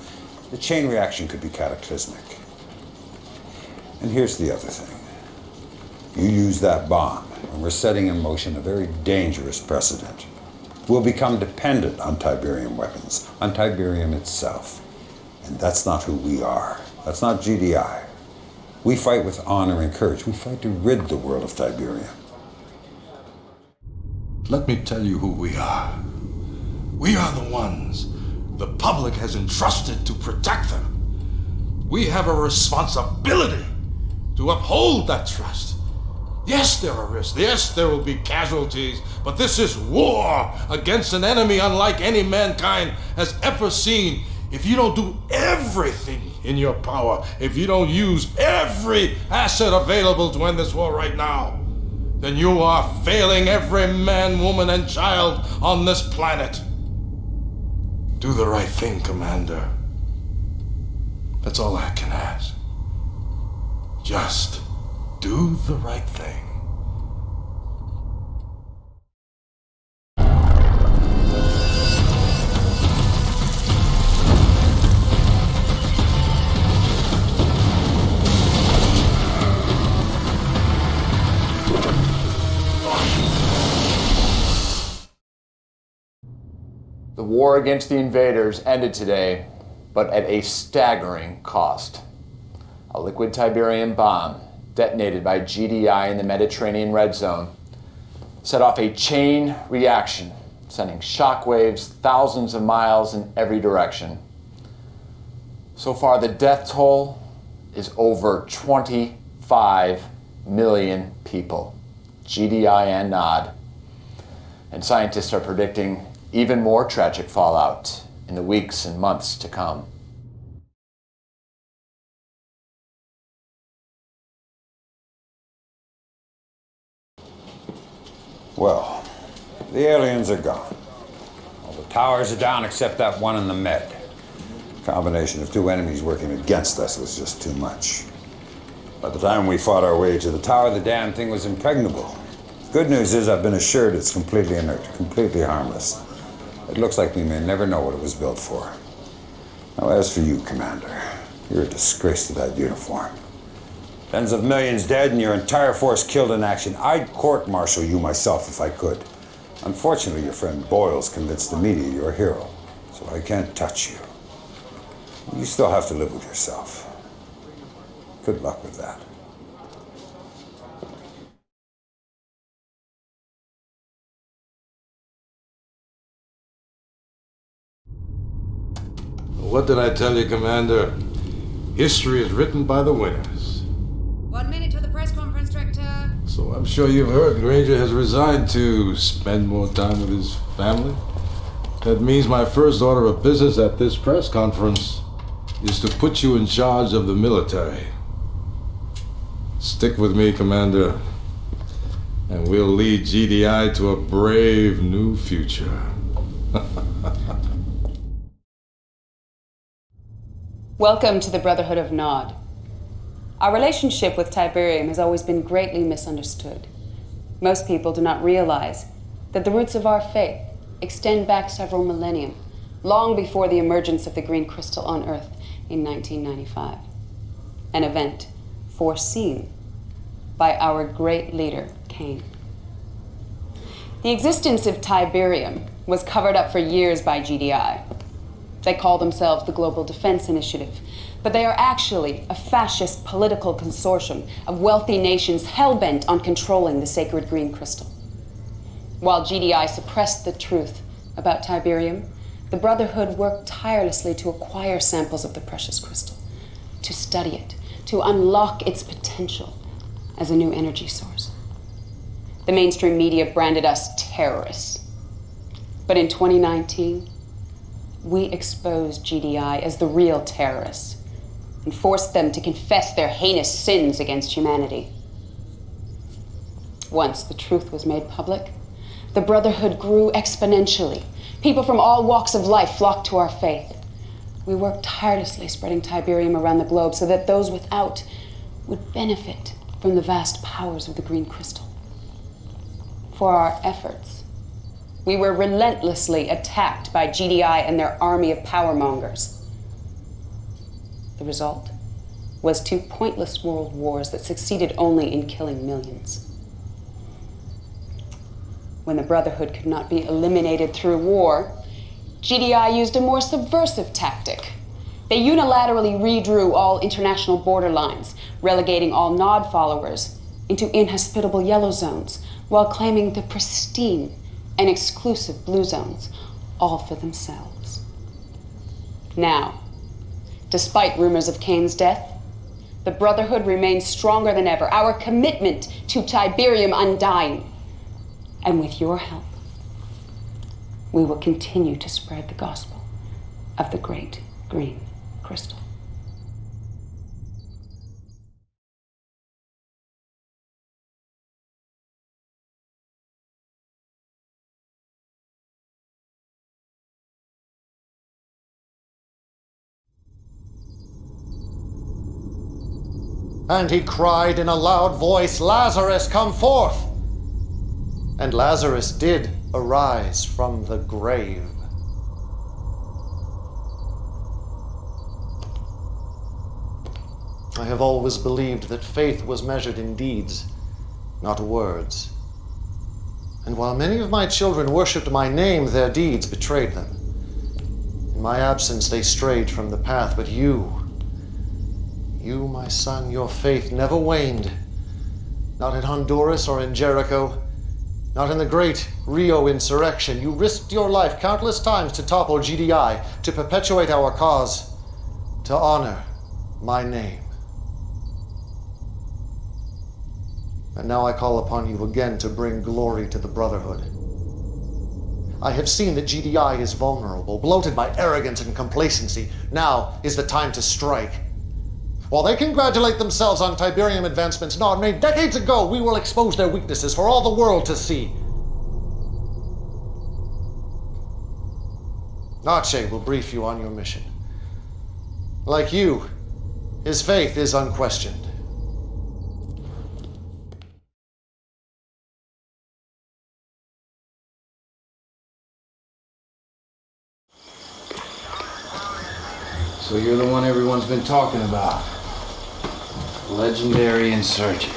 [SPEAKER 4] the chain reaction could be cataclysmic. And here's the other thing. You use that bomb, and we're setting in motion a very dangerous precedent. We'll become dependent on Tiberium weapons, on Tiberium itself. And that's not who we are. That's not GDI. We fight with honor and courage. We fight to rid the world of Tiberium.
[SPEAKER 12] Let me tell you who we are. We are the ones the public has entrusted to protect them. We have a responsibility to uphold that trust. Yes, there are risks. Yes, there will be casualties. But this is war against an enemy unlike any mankind has ever seen. If you don't do everything in your power, if you don't use every asset available to end this war right now, then you are failing every man, woman, and child on this planet. Do the right thing, Commander. That's all I can ask. Just do the right thing.
[SPEAKER 7] The war against the invaders ended today, but at a staggering cost. A liquid Tiberium bomb, detonated by GDI in the Mediterranean Red Zone, set off a chain reaction, sending shockwaves thousands of miles in every direction. So far, the death toll is over 25 million people, GDI and Nod. And scientists are predicting even more tragic fallout in the weeks and months to come.
[SPEAKER 4] Well, the aliens are gone. All the towers are down except that one in the Med. Combination of two enemies working against us was just too much. By the time we fought our way to the tower, the damn thing was impregnable. Good news is I've been assured it's completely inert, completely harmless. It looks like we may never know what it was built for. Now, as for you, Commander, you're a disgrace to that uniform. Tens of millions dead and your entire force killed in action. I'd court-martial you myself if I could. Unfortunately, your friend Boyle's convinced the media you're a hero, so I can't touch you. You still have to live with yourself. Good luck with that.
[SPEAKER 12] What did I tell you, Commander? History is written by the winners.
[SPEAKER 18] 1 minute to the press conference, Director.
[SPEAKER 12] So I'm sure you've heard Granger has resigned to spend more time with his family. That means my first order of business at this press conference is to put you in charge of the military. Stick with me, Commander, and we'll lead GDI to a brave new future.
[SPEAKER 19] Welcome to the Brotherhood of Nod. Our relationship with Tiberium has always been greatly misunderstood. Most people do not realize that the roots of our faith extend back several millennium, long before the emergence of the green crystal on Earth in 1995. An event foreseen by our great leader, Cain. The existence of Tiberium was covered up for years by GDI. They call themselves the Global Defense Initiative, but they are actually a fascist political consortium of wealthy nations hell-bent on controlling the sacred green crystal. While GDI suppressed the truth about Tiberium, the Brotherhood worked tirelessly to acquire samples of the precious crystal, to study it, to unlock its potential as a new energy source. The mainstream media branded us terrorists. But in 2019, we exposed GDI as the real terrorists and forced them to confess their heinous sins against humanity. Once the truth was made public, the Brotherhood grew exponentially. People from all walks of life flocked to our faith. We worked tirelessly spreading Tiberium around the globe so that those without would benefit from the vast powers of the green crystal. For our efforts, we were relentlessly attacked by GDI and their army of powermongers. The result was 2 pointless world wars that succeeded only in killing millions. When the Brotherhood could not be eliminated through war, GDI used a more subversive tactic. They unilaterally redrew all international border lines, relegating all Nod followers into inhospitable yellow zones, while claiming the pristine and exclusive blue zones, all for themselves. Now, despite rumors of Cain's death, the Brotherhood remains stronger than ever, our commitment to Tiberium undying. And with your help, we will continue to spread the gospel of the great green crystal.
[SPEAKER 9] And he cried in a loud voice, "Lazarus, come forth!" And Lazarus did arise from the grave. I have always believed that faith was measured in deeds, not words. And while many of my children worshipped my name, their deeds betrayed them. In my absence, they strayed from the path, but you, my son, your faith never waned. Not in Honduras or in Jericho, not in the great Rio insurrection. You risked your life countless times to topple GDI, to perpetuate our cause, to honor my name. And now I call upon you again to bring glory to the Brotherhood. I have seen that GDI is vulnerable, bloated by arrogance and complacency. Now is the time to strike. While they congratulate themselves on Tiberium advancements Nod made decades ago, we will expose their weaknesses for all the world to see. Nache will brief you on your mission. Like you, his faith is unquestioned.
[SPEAKER 20] So you're the one everyone's been talking about. Legendary insurgent.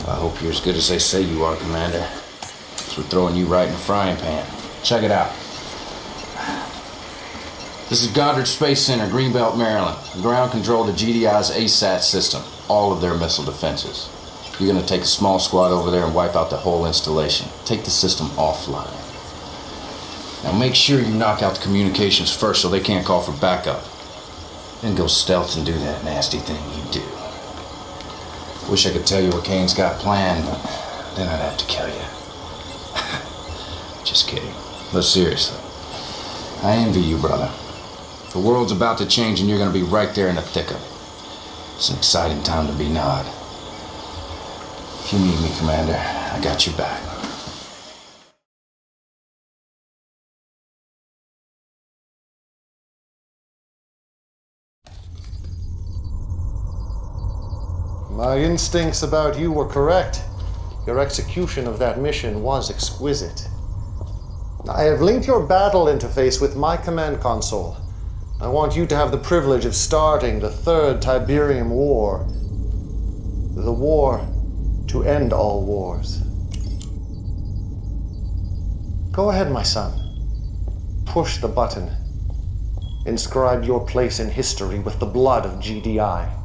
[SPEAKER 20] I hope you're as good as they say you are, Commander. So we're throwing you right in the frying pan. Check it out. This is Goddard Space Center, Greenbelt, Maryland. Ground control to GDI's ASAT system. All of their missile defenses. You're gonna take a small squad over there and wipe out the whole installation. Take the system offline. Now make sure you knock out the communications first so they can't call for backup. Then go stealth and do that nasty thing you do. Wish I could tell you what Kane's got planned, but then I'd have to kill you. Just kidding. But seriously, I envy you, brother. The world's about to change and you're gonna be right there in the thick of it. It's an exciting time to be Nod. If you need me, Commander, I got your back.
[SPEAKER 9] My instincts about you were correct. Your execution of that mission was exquisite. I have linked your battle interface with my command console. I want you to have the privilege of starting the Third Tiberium War. The war to end all wars. Go ahead, my son. Push the button. Inscribe your place in history with the blood of GDI.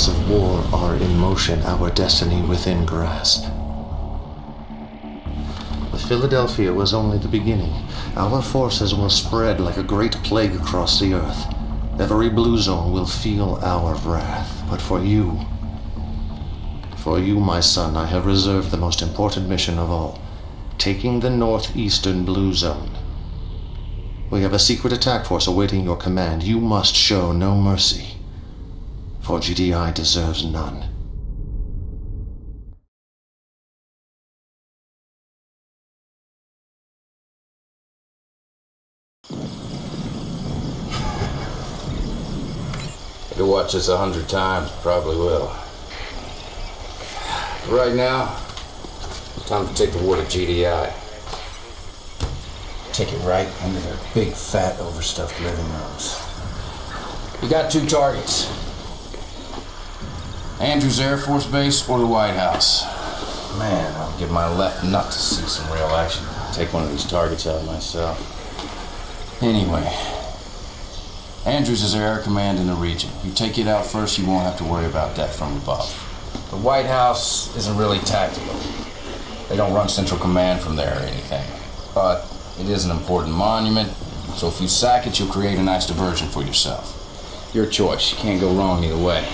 [SPEAKER 9] Of war are in motion, our destiny within grasp. The Philadelphia was only the beginning. Our forces will spread like a great plague across the earth. Every blue zone will feel our wrath. But for you, my son, I have reserved the most important mission of all, taking the northeastern blue zone. We have a secret attack force awaiting your command. You must show no mercy, for GDI deserves none.
[SPEAKER 20] I could watch this 100 times, probably will. Right now, time to take the war to GDI. Take it right into their big, fat, overstuffed living rooms. You got 2 targets. Andrews Air Force Base or the White House. Man, I'll give my left nut to see some real action. Take one of these targets out myself. Anyway, Andrews is our air command in the region. You take it out first, you won't have to worry about that from above. The White House isn't really tactical. They don't run Central Command from there or anything. But it is an important monument, so if you sack it, you'll create a nice diversion for yourself. Your choice. You can't go wrong either way.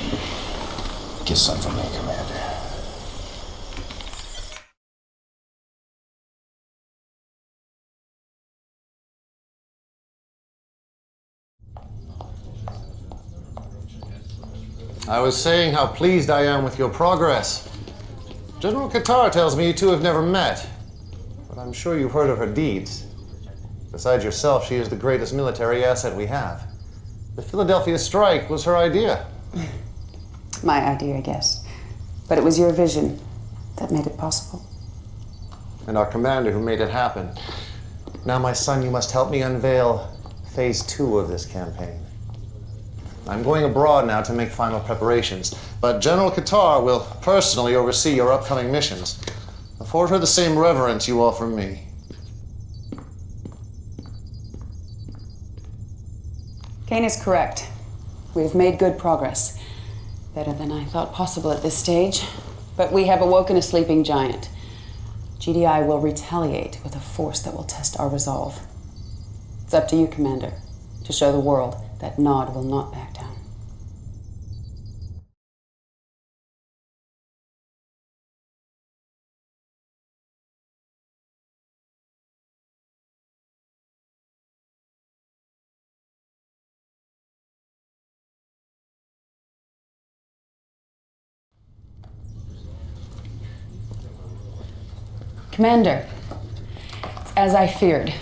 [SPEAKER 20] Get some from me, Commander.
[SPEAKER 9] I was saying how pleased I am with your progress. General Qatar tells me you two have never met, but I'm sure you've heard of her deeds. Besides yourself, she is the greatest military asset we have. The Philadelphia strike was her idea.
[SPEAKER 19] My idea, I guess. But it was your vision that made it possible.
[SPEAKER 9] And our commander who made it happen. Now, my son, you must help me unveil phase 2 of this campaign. I'm going abroad now to make final preparations, but General Qatar will personally oversee your upcoming missions. Afford her the same reverence you offer me.
[SPEAKER 19] Kane is correct. We've made good progress. Better than I thought possible at this stage. But we have awoken a sleeping giant. GDI will retaliate with a force that will test our resolve. It's up to you, Commander, to show the world that Nod will not back down. Commander, it's as I feared.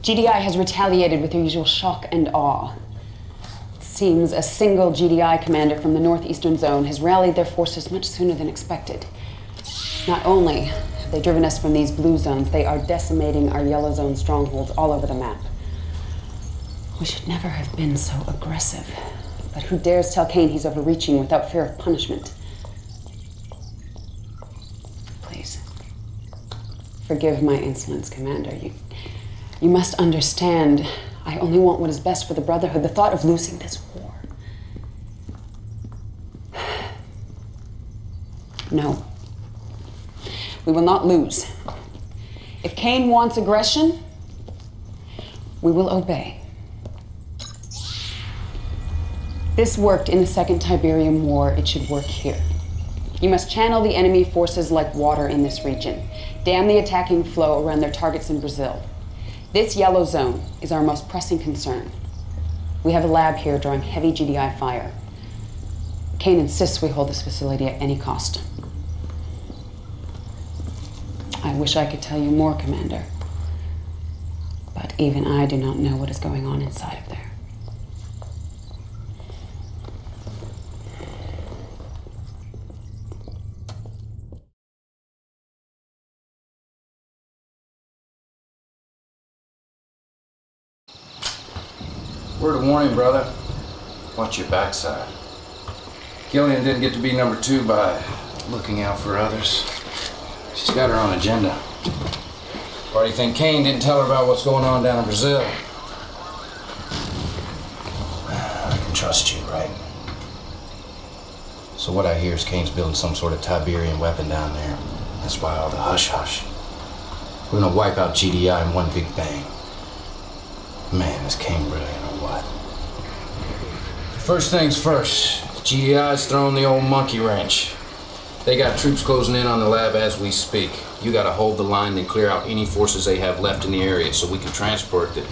[SPEAKER 19] GDI has retaliated with their usual shock and awe. It seems a single GDI commander from the northeastern zone has rallied their forces much sooner than expected. Not only have they driven us from these blue zones, they are decimating our yellow zone strongholds all over the map. We should never have been so aggressive. But who dares tell Kane he's overreaching without fear of punishment? Please. Forgive my insolence, Commander. You must understand, I only want what is best for the Brotherhood. The thought of losing this war. No. We will not lose. If Kane wants aggression, we will obey. This worked in the Second Tiberium War. It should work here. You must channel the enemy forces like water in this region. Dam the attacking flow around their targets in Brazil. This yellow zone is our most pressing concern. We have a lab here drawing heavy GDI fire. Kane insists we hold this facility at any cost. I wish I could tell you more, Commander. But even I do not know what is going on inside of there.
[SPEAKER 20] Word of warning, brother. Watch your backside. Gillian didn't get to be number 2 by looking out for others. She's got her own agenda. Why do you think Kane didn't tell her about what's going on down in Brazil? I can trust you, right? So what I hear is Kane's building some sort of Tiberium weapon down there. That's why all the hush-hush. We're gonna wipe out GDI in one big bang. Man, is Kane brilliant or what? First things first, GDI's throwing the old monkey wrench. They got troops closing in on the lab as we speak. You gotta hold the line and clear out any forces they have left in the area so we can transport the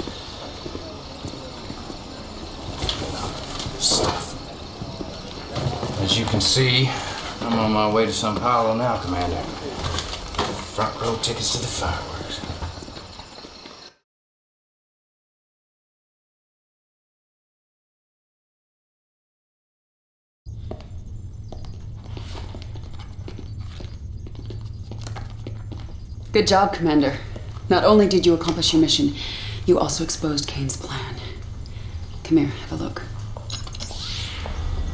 [SPEAKER 20] stuff. As you can see, I'm on my way to Sao Paulo now, Commander. Front row tickets to the fireworks.
[SPEAKER 19] Good job, Commander. Not only did you accomplish your mission, you also exposed Kane's plan. Come here, have a look.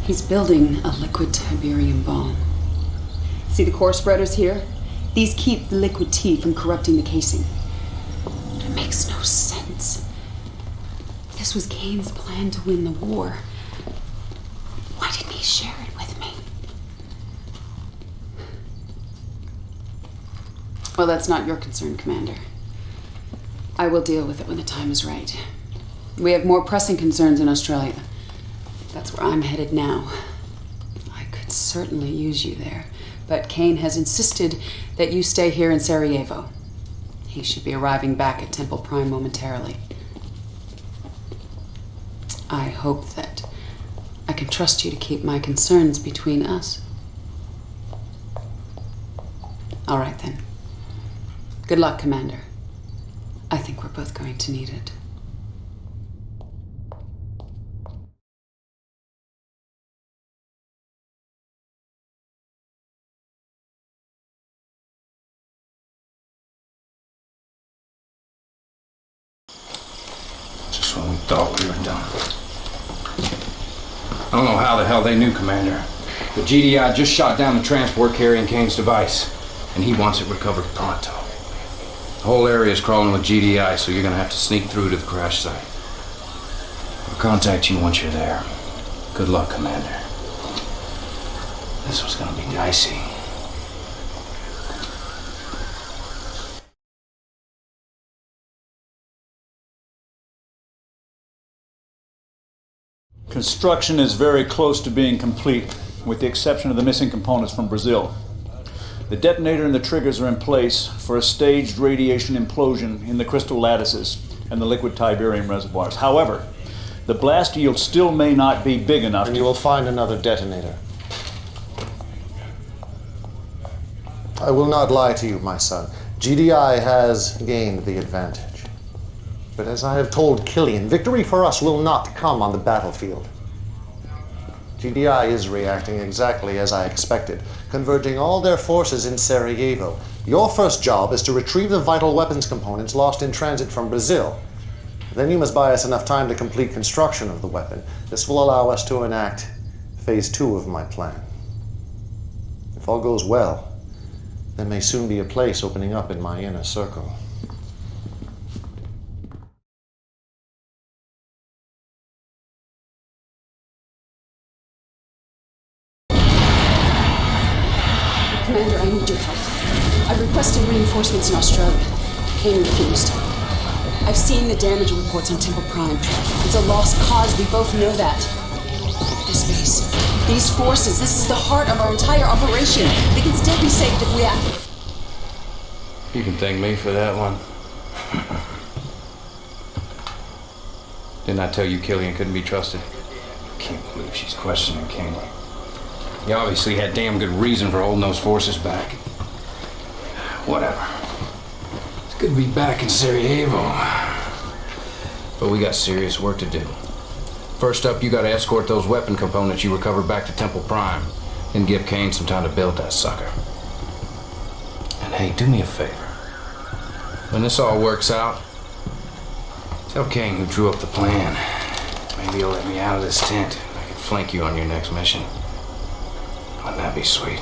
[SPEAKER 19] He's building a liquid Tiberium bomb. See the core spreaders here? These keep the liquid T from corrupting the casing. It makes no sense. This was Kane's plan to win the war. Why didn't he share it with me? Well, that's not your concern, Commander. I will deal with it when the time is right. We have more pressing concerns in Australia. That's where I'm headed now. I could certainly use you there, but Kane has insisted that you stay here in Sarajevo. He should be arriving back at Temple Prime momentarily. I hope that I can trust you to keep my concerns between us. All right, then. Good luck, Commander. I think we're both going to need it.
[SPEAKER 20] Just when we thought we were done. I don't know how the hell they knew, Commander, but GDI just shot down the transport carrying Kane's device, and he wants it recovered pronto. The whole area is crawling with GDI, so you're gonna have to sneak through to the crash site. I'll contact you once you're there. Good luck, Commander. This was gonna be dicey.
[SPEAKER 21] Construction is very close to being complete, with the exception of the missing components from Brazil. The detonator and the triggers are in place for a staged radiation implosion in the crystal lattices and the liquid Tiberium reservoirs. However, the blast yield still may not be big enough.
[SPEAKER 9] And you will find another detonator. I will not lie to you, my son. GDI has gained the advantage. But as I have told Killian, victory for us will not come on the battlefield. GDI is reacting exactly as I expected, converging all their forces in Sarajevo. Your first job is to retrieve the vital weapons components lost in transit from Brazil. Then you must buy us enough time to complete construction of the weapon. This will allow us to enact phase 2 of my plan. If all goes well, there may soon be a place opening up in my inner circle.
[SPEAKER 18] Commander, I need your help. I've requested reinforcements in Australia. Kane refused. I've seen the damage reports on Temple Prime. It's a lost cause, we both know that. This base, these forces, this is the heart of our entire operation. They can still be saved if we act.
[SPEAKER 20] You can thank me for that one. Didn't I tell you Killian couldn't be trusted? Can't believe she's questioning Kane. He obviously had damn good reason for holding those forces back. Whatever. It's good to be back in Sarajevo. But we got serious work to do. First up, you gotta escort those weapon components you recovered back to Temple Prime, and give Kane some time to build that sucker. And hey, do me a favor. When this all works out, tell Kane who drew up the plan. Maybe he'll let me out of this tent. I can flank you on your next mission. Wouldn't that be sweet?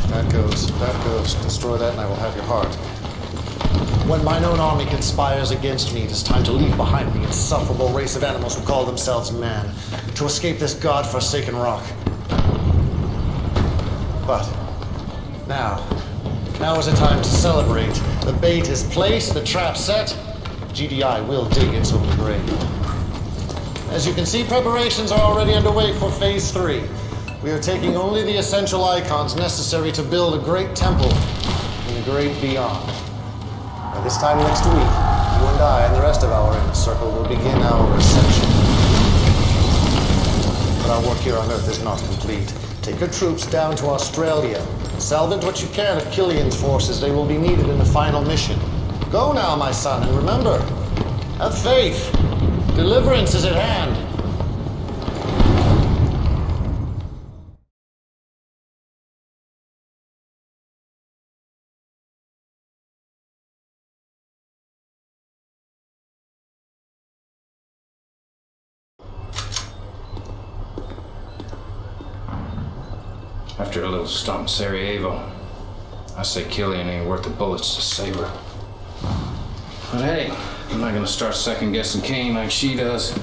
[SPEAKER 9] That goes. Destroy that and I will have your heart. When mine own army conspires against me, it is time to leave behind the insufferable race of animals who call themselves man, to escape this god-forsaken rock. But now is the time to celebrate. The bait is placed, the trap set. GDI will dig its own grave. As you can see, preparations are already underway for phase 3. We are taking only the essential icons necessary to build a great temple in the great beyond. By this time next week, you and I and the rest of our inner circle will begin our ascension. But our work here on Earth is not complete. Take your troops down to Australia. Salvage what you can of Killian's forces. They will be needed in the final mission. Go now, my son, and remember, have faith. Deliverance is at hand.
[SPEAKER 20] After a little stomp in Sarajevo, I say Killian ain't worth the bullets to save her. But hey, I'm not gonna start second-guessing Kane like she does.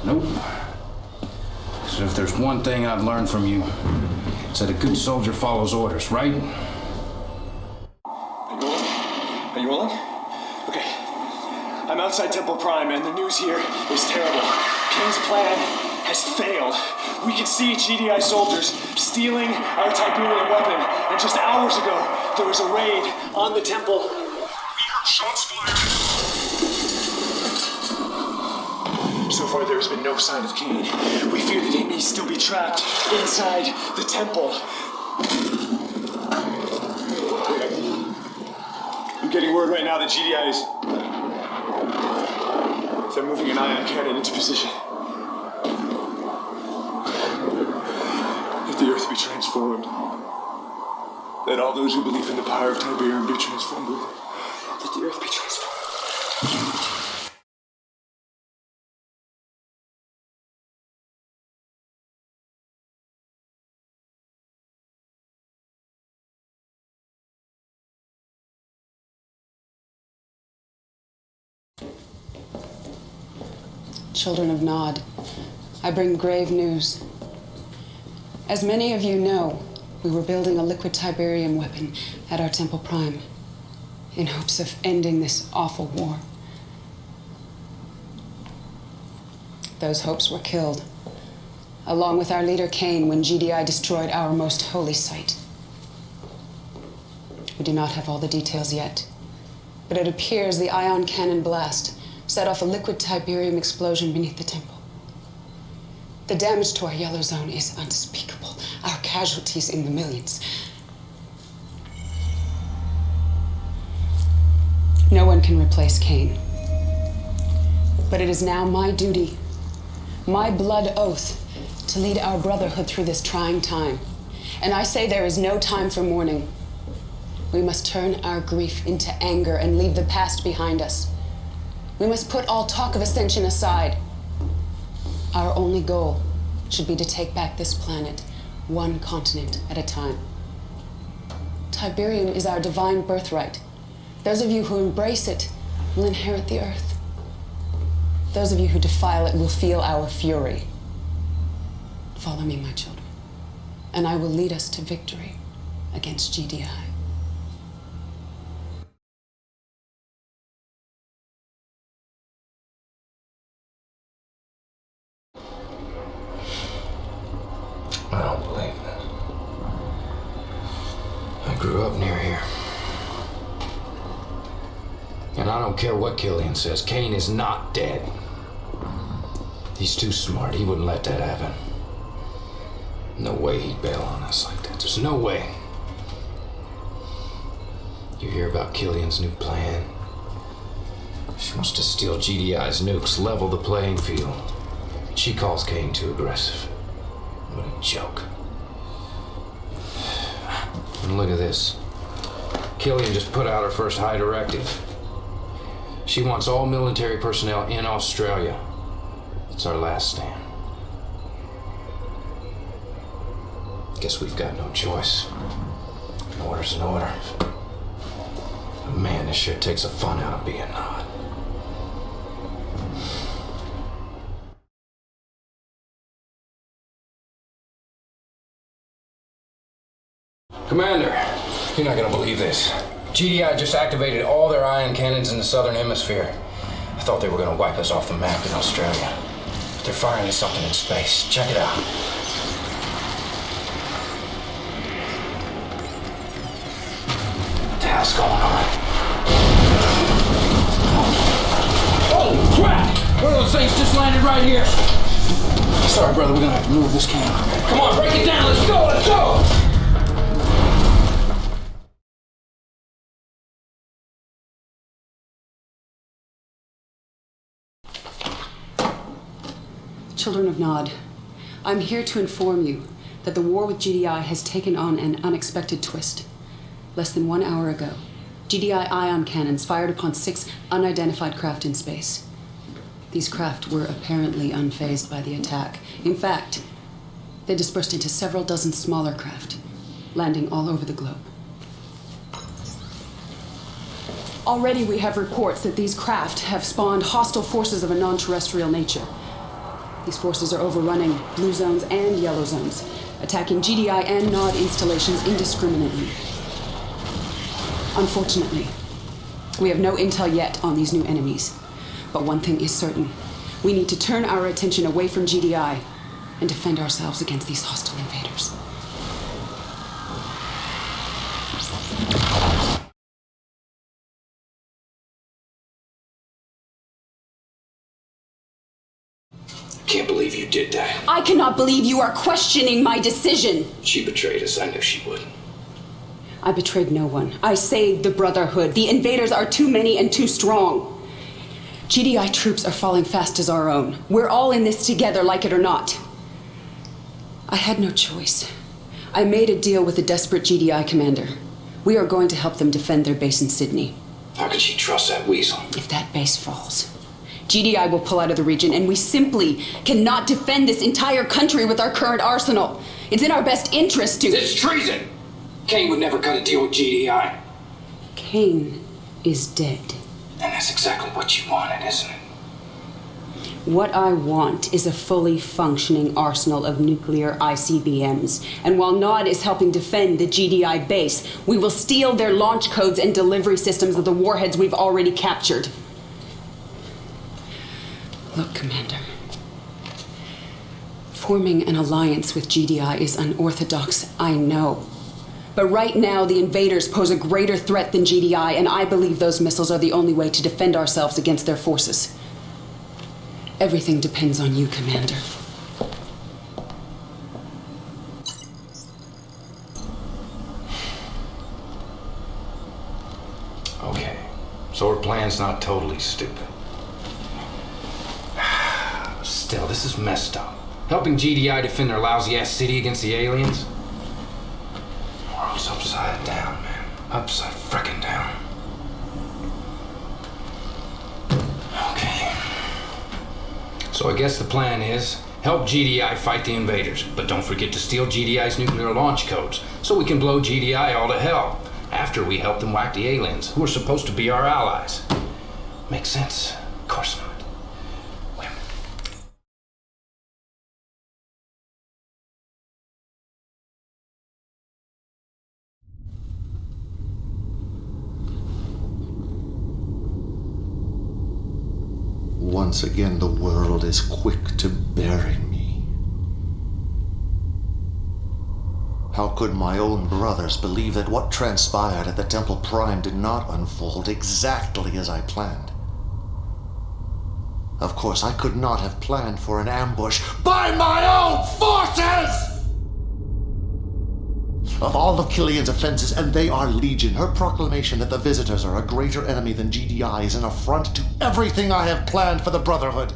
[SPEAKER 20] Nope. So if there's one thing I've learned from you, it's that a good soldier follows orders, right?
[SPEAKER 22] Are you willing? Okay. I'm outside Temple Prime, and the news here is terrible. Kane's plan has failed. We can see GDI soldiers stealing our Tiberium weapon, and just hours ago, there was a raid on the temple. We heard shots fired. So far, there has been no sign of Kane. We fear that he may still be trapped inside the temple. I'm getting word right now that GDI is... They're moving an ion cannon into position. Let the Earth be transformed. Let all those who believe in the power of Tiberium be transformed. Let the Earth be transformed.
[SPEAKER 18] Children of Nod, I bring grave news. As many of you know, We were building a liquid Tiberium weapon at our Temple Prime in hopes of ending this awful war. Those hopes were killed, along with our leader Cain, when GDI destroyed our most holy site. We do not have all the details yet, but it appears the ion cannon blast set off a liquid Tiberium explosion beneath the temple. The damage to our yellow zone is unspeakable. Our casualties in the millions. No one can replace Cain. But it is now my duty, my blood oath, to lead our brotherhood through this trying time. And I say there is no time for mourning. We must turn our grief into anger and leave the past behind us. We must put all talk of ascension aside. Our only goal should be to take back this planet, one continent at a time. Tiberium is our divine birthright. Those of you who embrace it will inherit the earth. Those of you who defile it will feel our fury. Follow me, my children, and I will lead us to victory against GDI.
[SPEAKER 20] I don't believe that. I grew up near here. And I don't care what Killian says, Cain is not dead. He's too smart. He wouldn't let that happen. No way he'd bail on us like that. There's no way. You hear about Killian's new plan? She wants to steal GDI's nukes, level the playing field. She calls Cain too aggressive. What a joke. And look at this. Killian just put out her first high directive. She wants all military personnel in Australia. It's our last stand. Guess we've got no choice. An order's an order. But man, this sure takes the fun out of being Nod. Commander, you're not gonna believe this. GDI just activated all their ion cannons in the southern hemisphere. I thought they were gonna wipe us off the map in Australia. But they're firing at something in space. Check it out. What the hell's going on? Holy crap! One of those things just landed right here. Sorry, brother, we're gonna have to move this camera. Come on, break it down, let's go, let's go!
[SPEAKER 18] Children of Nod, I'm here to inform you that the war with GDI has taken on an unexpected twist. Less than 1 hour ago, GDI ion cannons fired upon 6 unidentified craft in space. These craft were apparently unfazed by the attack. In fact, they dispersed into several dozen smaller craft, landing all over the globe. Already we have reports that these craft have spawned hostile forces of a non-terrestrial nature. These forces are overrunning blue zones and yellow zones, attacking GDI and Nod installations indiscriminately. Unfortunately, we have no intel yet on these new enemies. But one thing is certain. We need to turn our attention away from GDI and defend ourselves against these hostile invaders.
[SPEAKER 20] Can't believe you did that.
[SPEAKER 18] I cannot believe you are questioning my decision.
[SPEAKER 20] She betrayed us. I knew she would.
[SPEAKER 18] I betrayed no one. I saved the Brotherhood. The invaders are too many and too strong. GDI troops are falling fast as our own. We're all in this together, like it or not. I had no choice. I made a deal with a desperate GDI commander. We are going to help them defend their base in Sydney.
[SPEAKER 20] How could she trust that weasel?
[SPEAKER 18] If that base falls, GDI will pull out of the region, and we simply cannot defend this entire country with our current arsenal. It's in our best interest to...
[SPEAKER 20] It's treason! Cain would never cut a deal with GDI.
[SPEAKER 18] Cain is dead.
[SPEAKER 20] And that's exactly what you wanted, isn't it?
[SPEAKER 18] What I want is a fully functioning arsenal of nuclear ICBMs. And while Nod is helping defend the GDI base, we will steal their launch codes and delivery systems of the warheads we've already captured. Look, Commander. Forming an alliance with GDI is unorthodox, I know. But right now, the invaders pose a greater threat than GDI, and I believe those missiles are the only way to defend ourselves against their forces. Everything depends on you, Commander.
[SPEAKER 20] Okay, so our plan's not totally stupid. Still, this is messed up. Helping GDI defend their lousy-ass city against the aliens? The world's upside down, man. Upside frickin' down. Okay. So I guess the plan is help GDI fight the invaders, but don't forget to steal GDI's nuclear launch codes so we can blow GDI all to hell after we help them whack the aliens, who are supposed to be our allies. Makes sense? Of course not.
[SPEAKER 9] Once again, the world is quick to bury me. How could my own brothers believe that what transpired at the Temple Prime did not unfold exactly as I planned? Of course, I could not have planned for an ambush by my own forces! Of all of Killian's offenses, and they are legion, her proclamation that the visitors are a greater enemy than GDI is an affront to everything I have planned for the Brotherhood.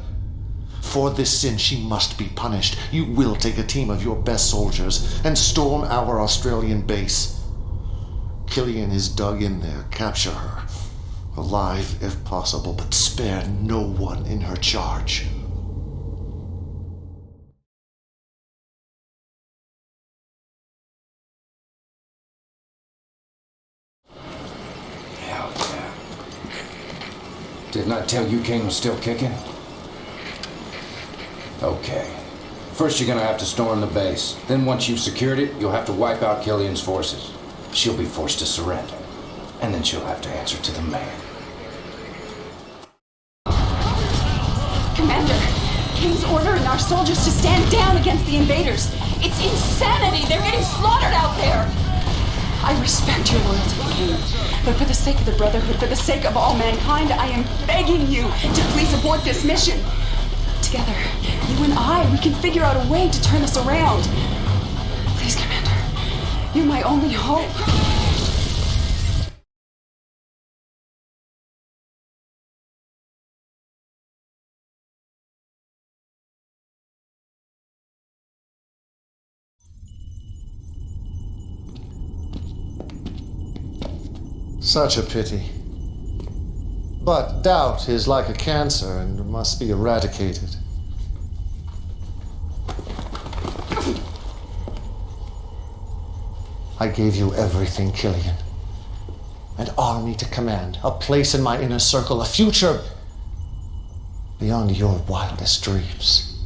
[SPEAKER 9] For this sin, she must be punished. You will take a team of your best soldiers and storm our Australian base. Killian is dug in there. Capture her. Alive, if possible, but spare no one in her charge.
[SPEAKER 20] Didn't I tell you Kane was still kicking? Okay. First you're gonna have to storm the base. Then once you've secured it, you'll have to wipe out Killian's forces. She'll be forced to surrender. And then she'll have to answer to the man.
[SPEAKER 18] Commander, King's ordering our soldiers to stand down against the invaders. It's insanity! They're getting slaughtered out there! I respect your loyalty, King. But for the sake of the Brotherhood, for the sake of all mankind, I am begging you to please abort this mission. Together, you and I, we can figure out a way to turn this around. Please, Commander. You're my only hope.
[SPEAKER 9] Such a pity. But doubt is like a cancer and must be eradicated. I gave you everything, Killian. An army to command, a place in my inner circle, a future beyond your wildest dreams.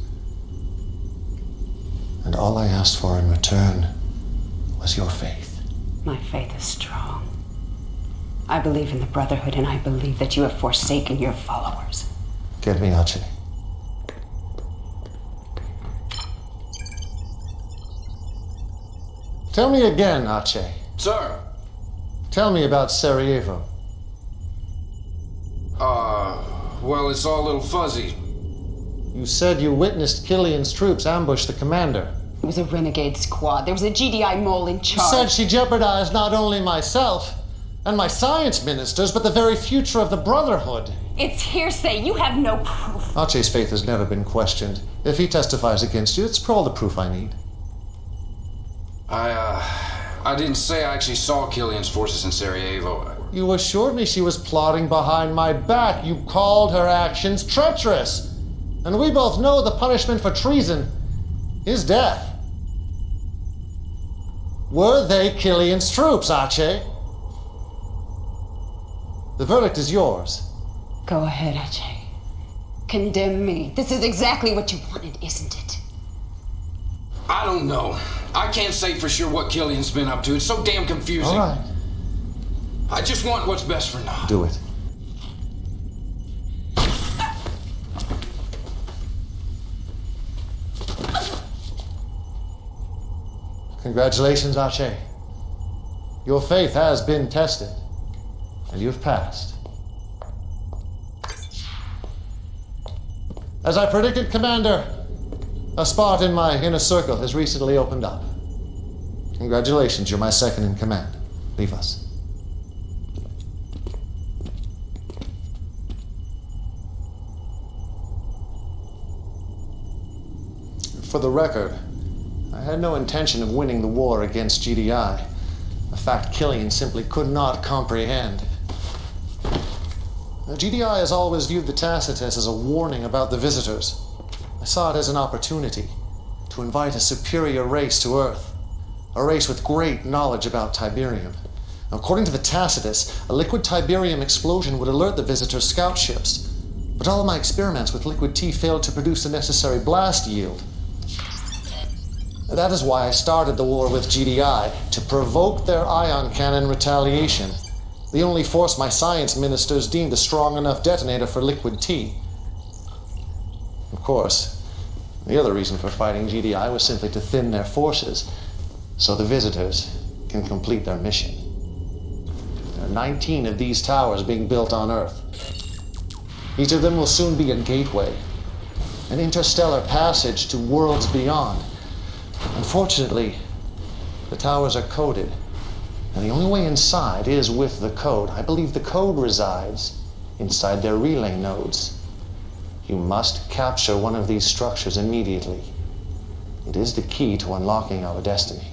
[SPEAKER 9] And all I asked for in return was your faith.
[SPEAKER 18] My faith is strong. I believe in the Brotherhood, and I believe that you have forsaken your followers.
[SPEAKER 9] Get me Archie. Tell me again, Archie.
[SPEAKER 20] Sir.
[SPEAKER 9] Tell me about Sarajevo.
[SPEAKER 20] Well, it's all a little fuzzy.
[SPEAKER 9] You said you witnessed Killian's troops ambush the commander.
[SPEAKER 18] It was a renegade squad. There was a GDI mole in charge.
[SPEAKER 9] You said she jeopardized not only myself and my science ministers, but the very future of the Brotherhood.
[SPEAKER 18] It's hearsay. You have no proof.
[SPEAKER 9] Archie's faith has never been questioned. If he testifies against you, it's for all the proof I need.
[SPEAKER 20] I didn't say I actually saw Killian's forces in Sarajevo.
[SPEAKER 9] You assured me she was plotting behind my back. You called her actions treacherous. And we both know the punishment for treason is death. Were they Killian's troops, Archie? The verdict is yours.
[SPEAKER 18] Go ahead, Ajay.
[SPEAKER 19] condemn me. This is exactly what you wanted, isn't it?
[SPEAKER 20] I don't know. I can't say for sure what Killian's been up to. It's so damn confusing.
[SPEAKER 9] All right.
[SPEAKER 20] I just want what's best for Nod.
[SPEAKER 9] Do it. Congratulations, Archie. Your faith has been tested, and you've passed. As I predicted, Commander, a spot in my inner circle has recently opened up. Congratulations, you're my second in command. Leave us. For the record, I had no intention of winning the war against GDI, a fact Killian simply could not comprehend. Now, GDI has always viewed the Tacitus as a warning about the visitors. I saw it as an opportunity to invite a superior race to Earth, a race with great knowledge about Tiberium. Now, according to the Tacitus, a liquid Tiberium explosion would alert the visitors' scout ships, but all of my experiments with liquid T failed to produce the necessary blast yield. That is why I started the war with GDI, to provoke their ion cannon retaliation, the only force my science ministers deemed a strong enough detonator for liquid T. Of course, the other reason for fighting GDI was simply to thin their forces, so the visitors can complete their mission. There are 19 of these towers being built on Earth. Each of them will soon be a gateway, an interstellar passage to worlds beyond. Unfortunately, the towers are coded, and the only way inside is with the code. I believe the code resides inside their relay nodes. You must capture one of these structures immediately. It is the key to unlocking our destiny.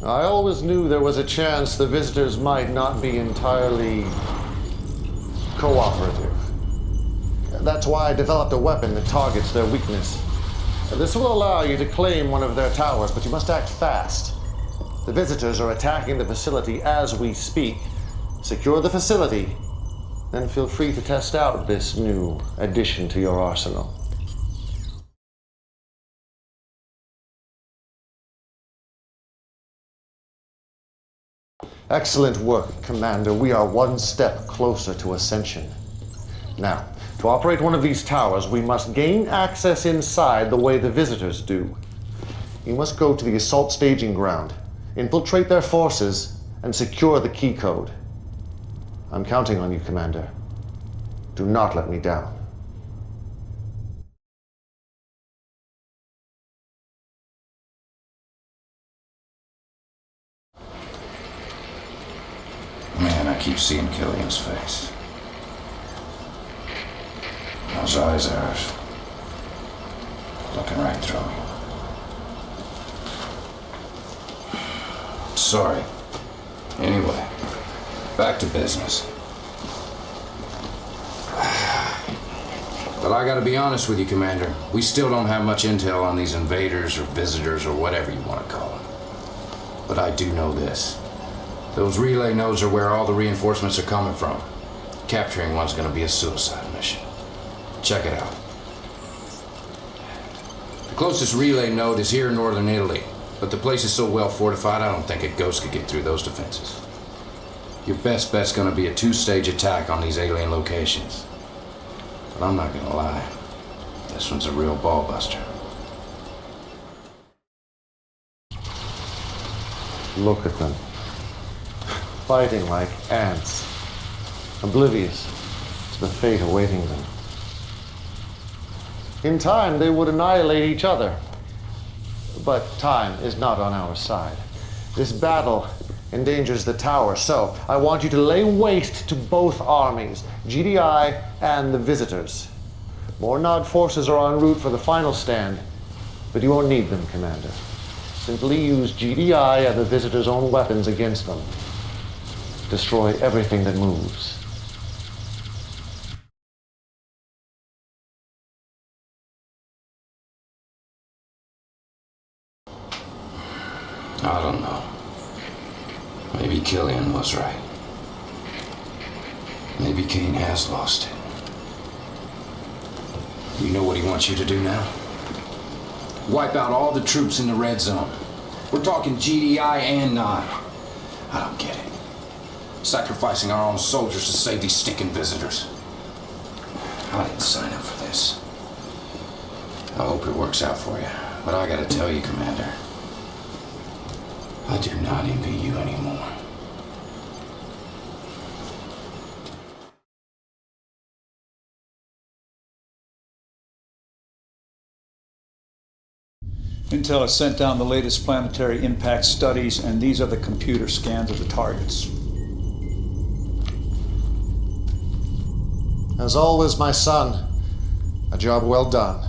[SPEAKER 9] I always knew there was a chance the visitors might not be entirely cooperative. That's why I developed a weapon that targets their weakness. This will allow you to claim one of their towers, but you must act fast. The visitors are attacking the facility as we speak. Secure the facility, then feel free to test out this new addition to your arsenal. Excellent work, Commander. We are one step closer to ascension. Now, to operate one of these towers, we must gain access inside the way the visitors do. You must go to the assault staging ground, infiltrate their forces, and secure the key code. I'm counting on you, Commander. Do not let me down.
[SPEAKER 20] Man, I keep seeing Killian's face. Those eyes are looking right through me. Sorry. Anyway, back to business. But I gotta be honest with you, Commander. We still don't have much intel on these invaders or visitors or whatever you want to call them. But I do know this. Those relay nodes are where all the reinforcements are coming from. Capturing one's gonna be a suicide mission. Check it out. The closest relay node is here in northern Italy, but the place is so well fortified I don't think a ghost could get through those defenses. Your best bet's gonna be a two-stage attack on these alien locations. But I'm not gonna lie, this one's a real ball buster.
[SPEAKER 9] Look at them. Fighting like ants, oblivious to the fate awaiting them. In time, they would annihilate each other. But time is not on our side. This battle endangers the tower, so I want you to lay waste to both armies, GDI and the visitors. More Nod forces are en route for the final stand, but you won't need them, Commander. Simply use GDI and the visitors' own weapons against them. Destroy everything that moves.
[SPEAKER 20] I don't know. Maybe Killian was right. Maybe Kane has lost it. You know what he wants you to do now? Wipe out all the troops in the red zone. We're talking GDI and Nod. I don't get it. Sacrificing our own soldiers to save these stinking visitors. I didn't sign up for this. I hope it works out for you. But I gotta tell you, Commander, I do not envy you anymore.
[SPEAKER 21] Intel has sent down the latest planetary impact studies, and these are the computer scans of the targets.
[SPEAKER 9] As always, my son, a job well done.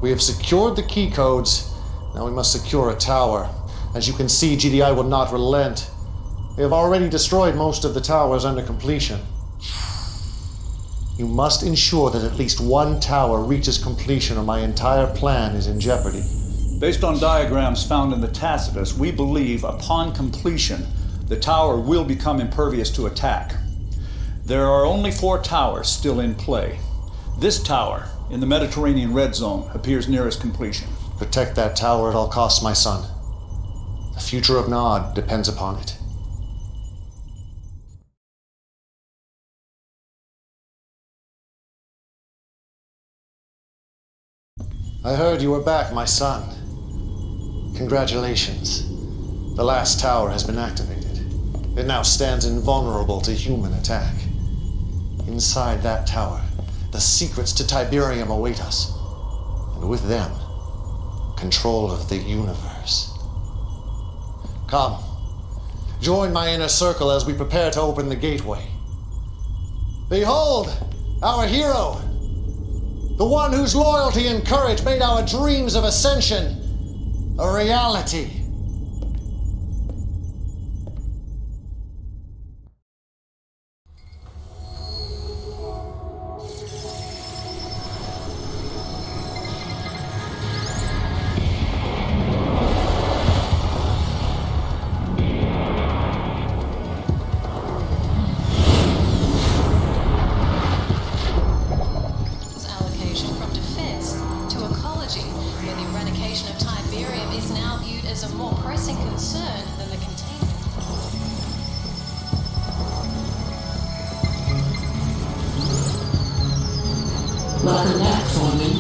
[SPEAKER 9] We have secured the key codes. Now we must secure a tower. As you can see, GDI will not relent. They have already destroyed most of the towers under completion. You must ensure that at least one tower reaches completion, or my entire plan is in jeopardy.
[SPEAKER 21] Based on diagrams found in the Tacitus, we believe upon completion, the tower will become impervious to attack. There are only 4 towers still in play. This tower, in the Mediterranean red zone, appears nearest completion.
[SPEAKER 9] Protect that tower at all costs, my son. The future of Nod depends upon it. I heard you were back, my son. Congratulations. The last tower has been activated. It now stands invulnerable to human attack. Inside that tower, the secrets to Tiberium await us. And with them, control of the universe. Come, join my inner circle as we prepare to open the gateway. Behold, our hero! The one whose loyalty and courage made our dreams of ascension a reality.
[SPEAKER 8] Allocation from defense to ecology, where the eradication of Tiberium is now viewed as a more pressing concern than the containment.
[SPEAKER 1] Welcome back, Foreman.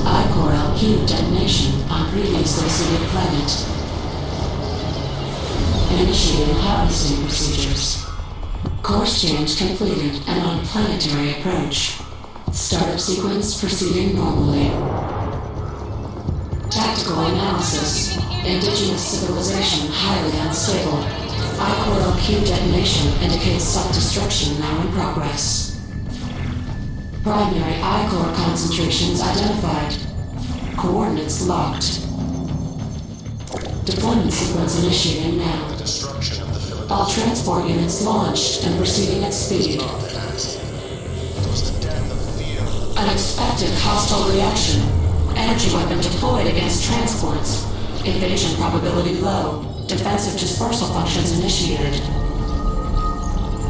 [SPEAKER 1] I-Core LQ detonation on previously seeded planet. Initiating harvesting procedures. Course change completed and on planetary approach. Startup sequence proceeding normally. Tactical analysis. Indigenous civilization highly unstable. I-Core LQ detonation indicates self-destruction now in progress. Primary I-Core concentrations identified. Coordinates locked. Deployment sequence initiating now. All transport units launched and proceeding at speed. Unexpected hostile reaction. Energy weapon deployed against transports. Invasion probability low. Defensive dispersal functions initiated.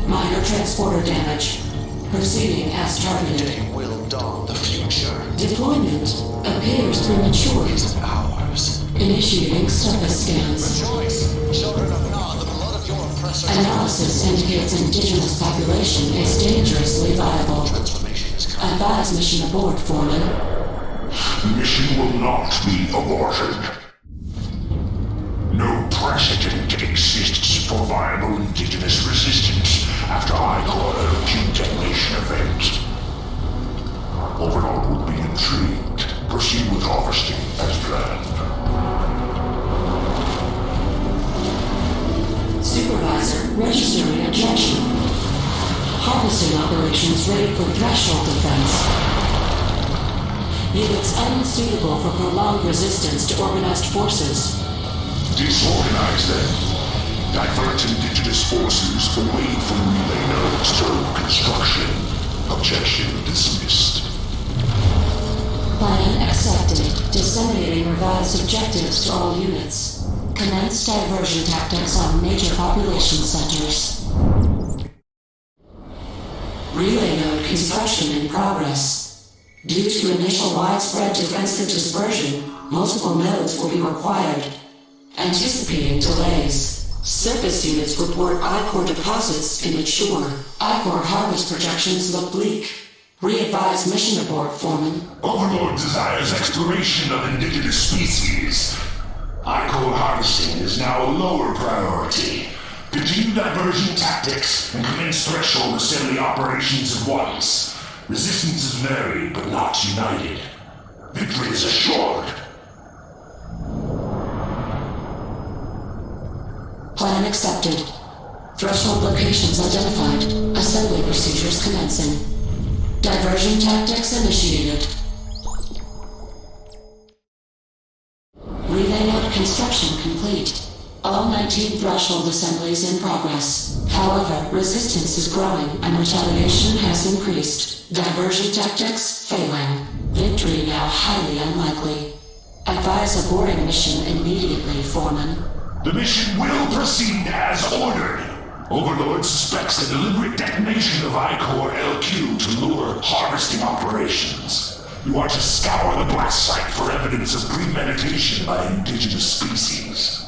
[SPEAKER 1] Minor transporter damage. Proceeding as targeted.
[SPEAKER 9] Will dawn the future.
[SPEAKER 1] Deployment appears premature.
[SPEAKER 9] It is ours.
[SPEAKER 1] Initiating surface scans.
[SPEAKER 9] Rejoice, children of Nod, the blood of your oppressors.
[SPEAKER 1] Analysis indicates indigenous population is dangerously viable. Advise mission abort, Foreman.
[SPEAKER 2] Mission will not be aborted. No precedent exists for viable indigenous resistance after I-Core LQ detonation event. Overlord would be intrigued. Proceed with harvesting as planned.
[SPEAKER 1] Supervisor, registering ejection. Harvesting operations ready for threshold defense. Units unsuitable for prolonged resistance to organized forces.
[SPEAKER 2] Disorganize them. Divert indigenous forces away from relay nodes to construction. Objection dismissed.
[SPEAKER 1] Plan accepted. Disseminating revised objectives to all units. Commence diversion tactics on major population centers. Relay node construction in progress. Due to initial widespread defensive dispersion, multiple nodes will be required. Anticipating delays. Surface units report ichor deposits immature. Ichor harvest projections look bleak. Re-advise mission abort, Foreman.
[SPEAKER 2] Overlord desires exploration of indigenous species. Ichor harvesting is now a lower priority. Continue diversion tactics and commence threshold assembly operations at once. Resistance is varied but not united. Victory is assured.
[SPEAKER 1] Plan accepted. Threshold locations identified. Assembly procedures commencing. Diversion tactics initiated. Relay node construction complete. All 19 threshold assemblies in progress. However, resistance is growing and retaliation has increased. Diversion tactics failing. Victory now highly unlikely. Advise aborting mission immediately, Foreman.
[SPEAKER 2] The mission will proceed as ordered. Overlord suspects the deliberate detonation of Ichor LQ to lure harvesting operations. You are to scour the blast site for evidence of premeditation by indigenous species.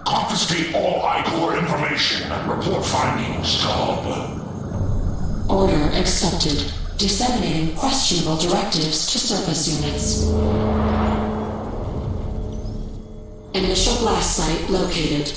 [SPEAKER 2] Confiscate all Ichor information and report findings to Hub.
[SPEAKER 1] Order accepted. Disseminating questionable directives to surface units. Initial blast site located.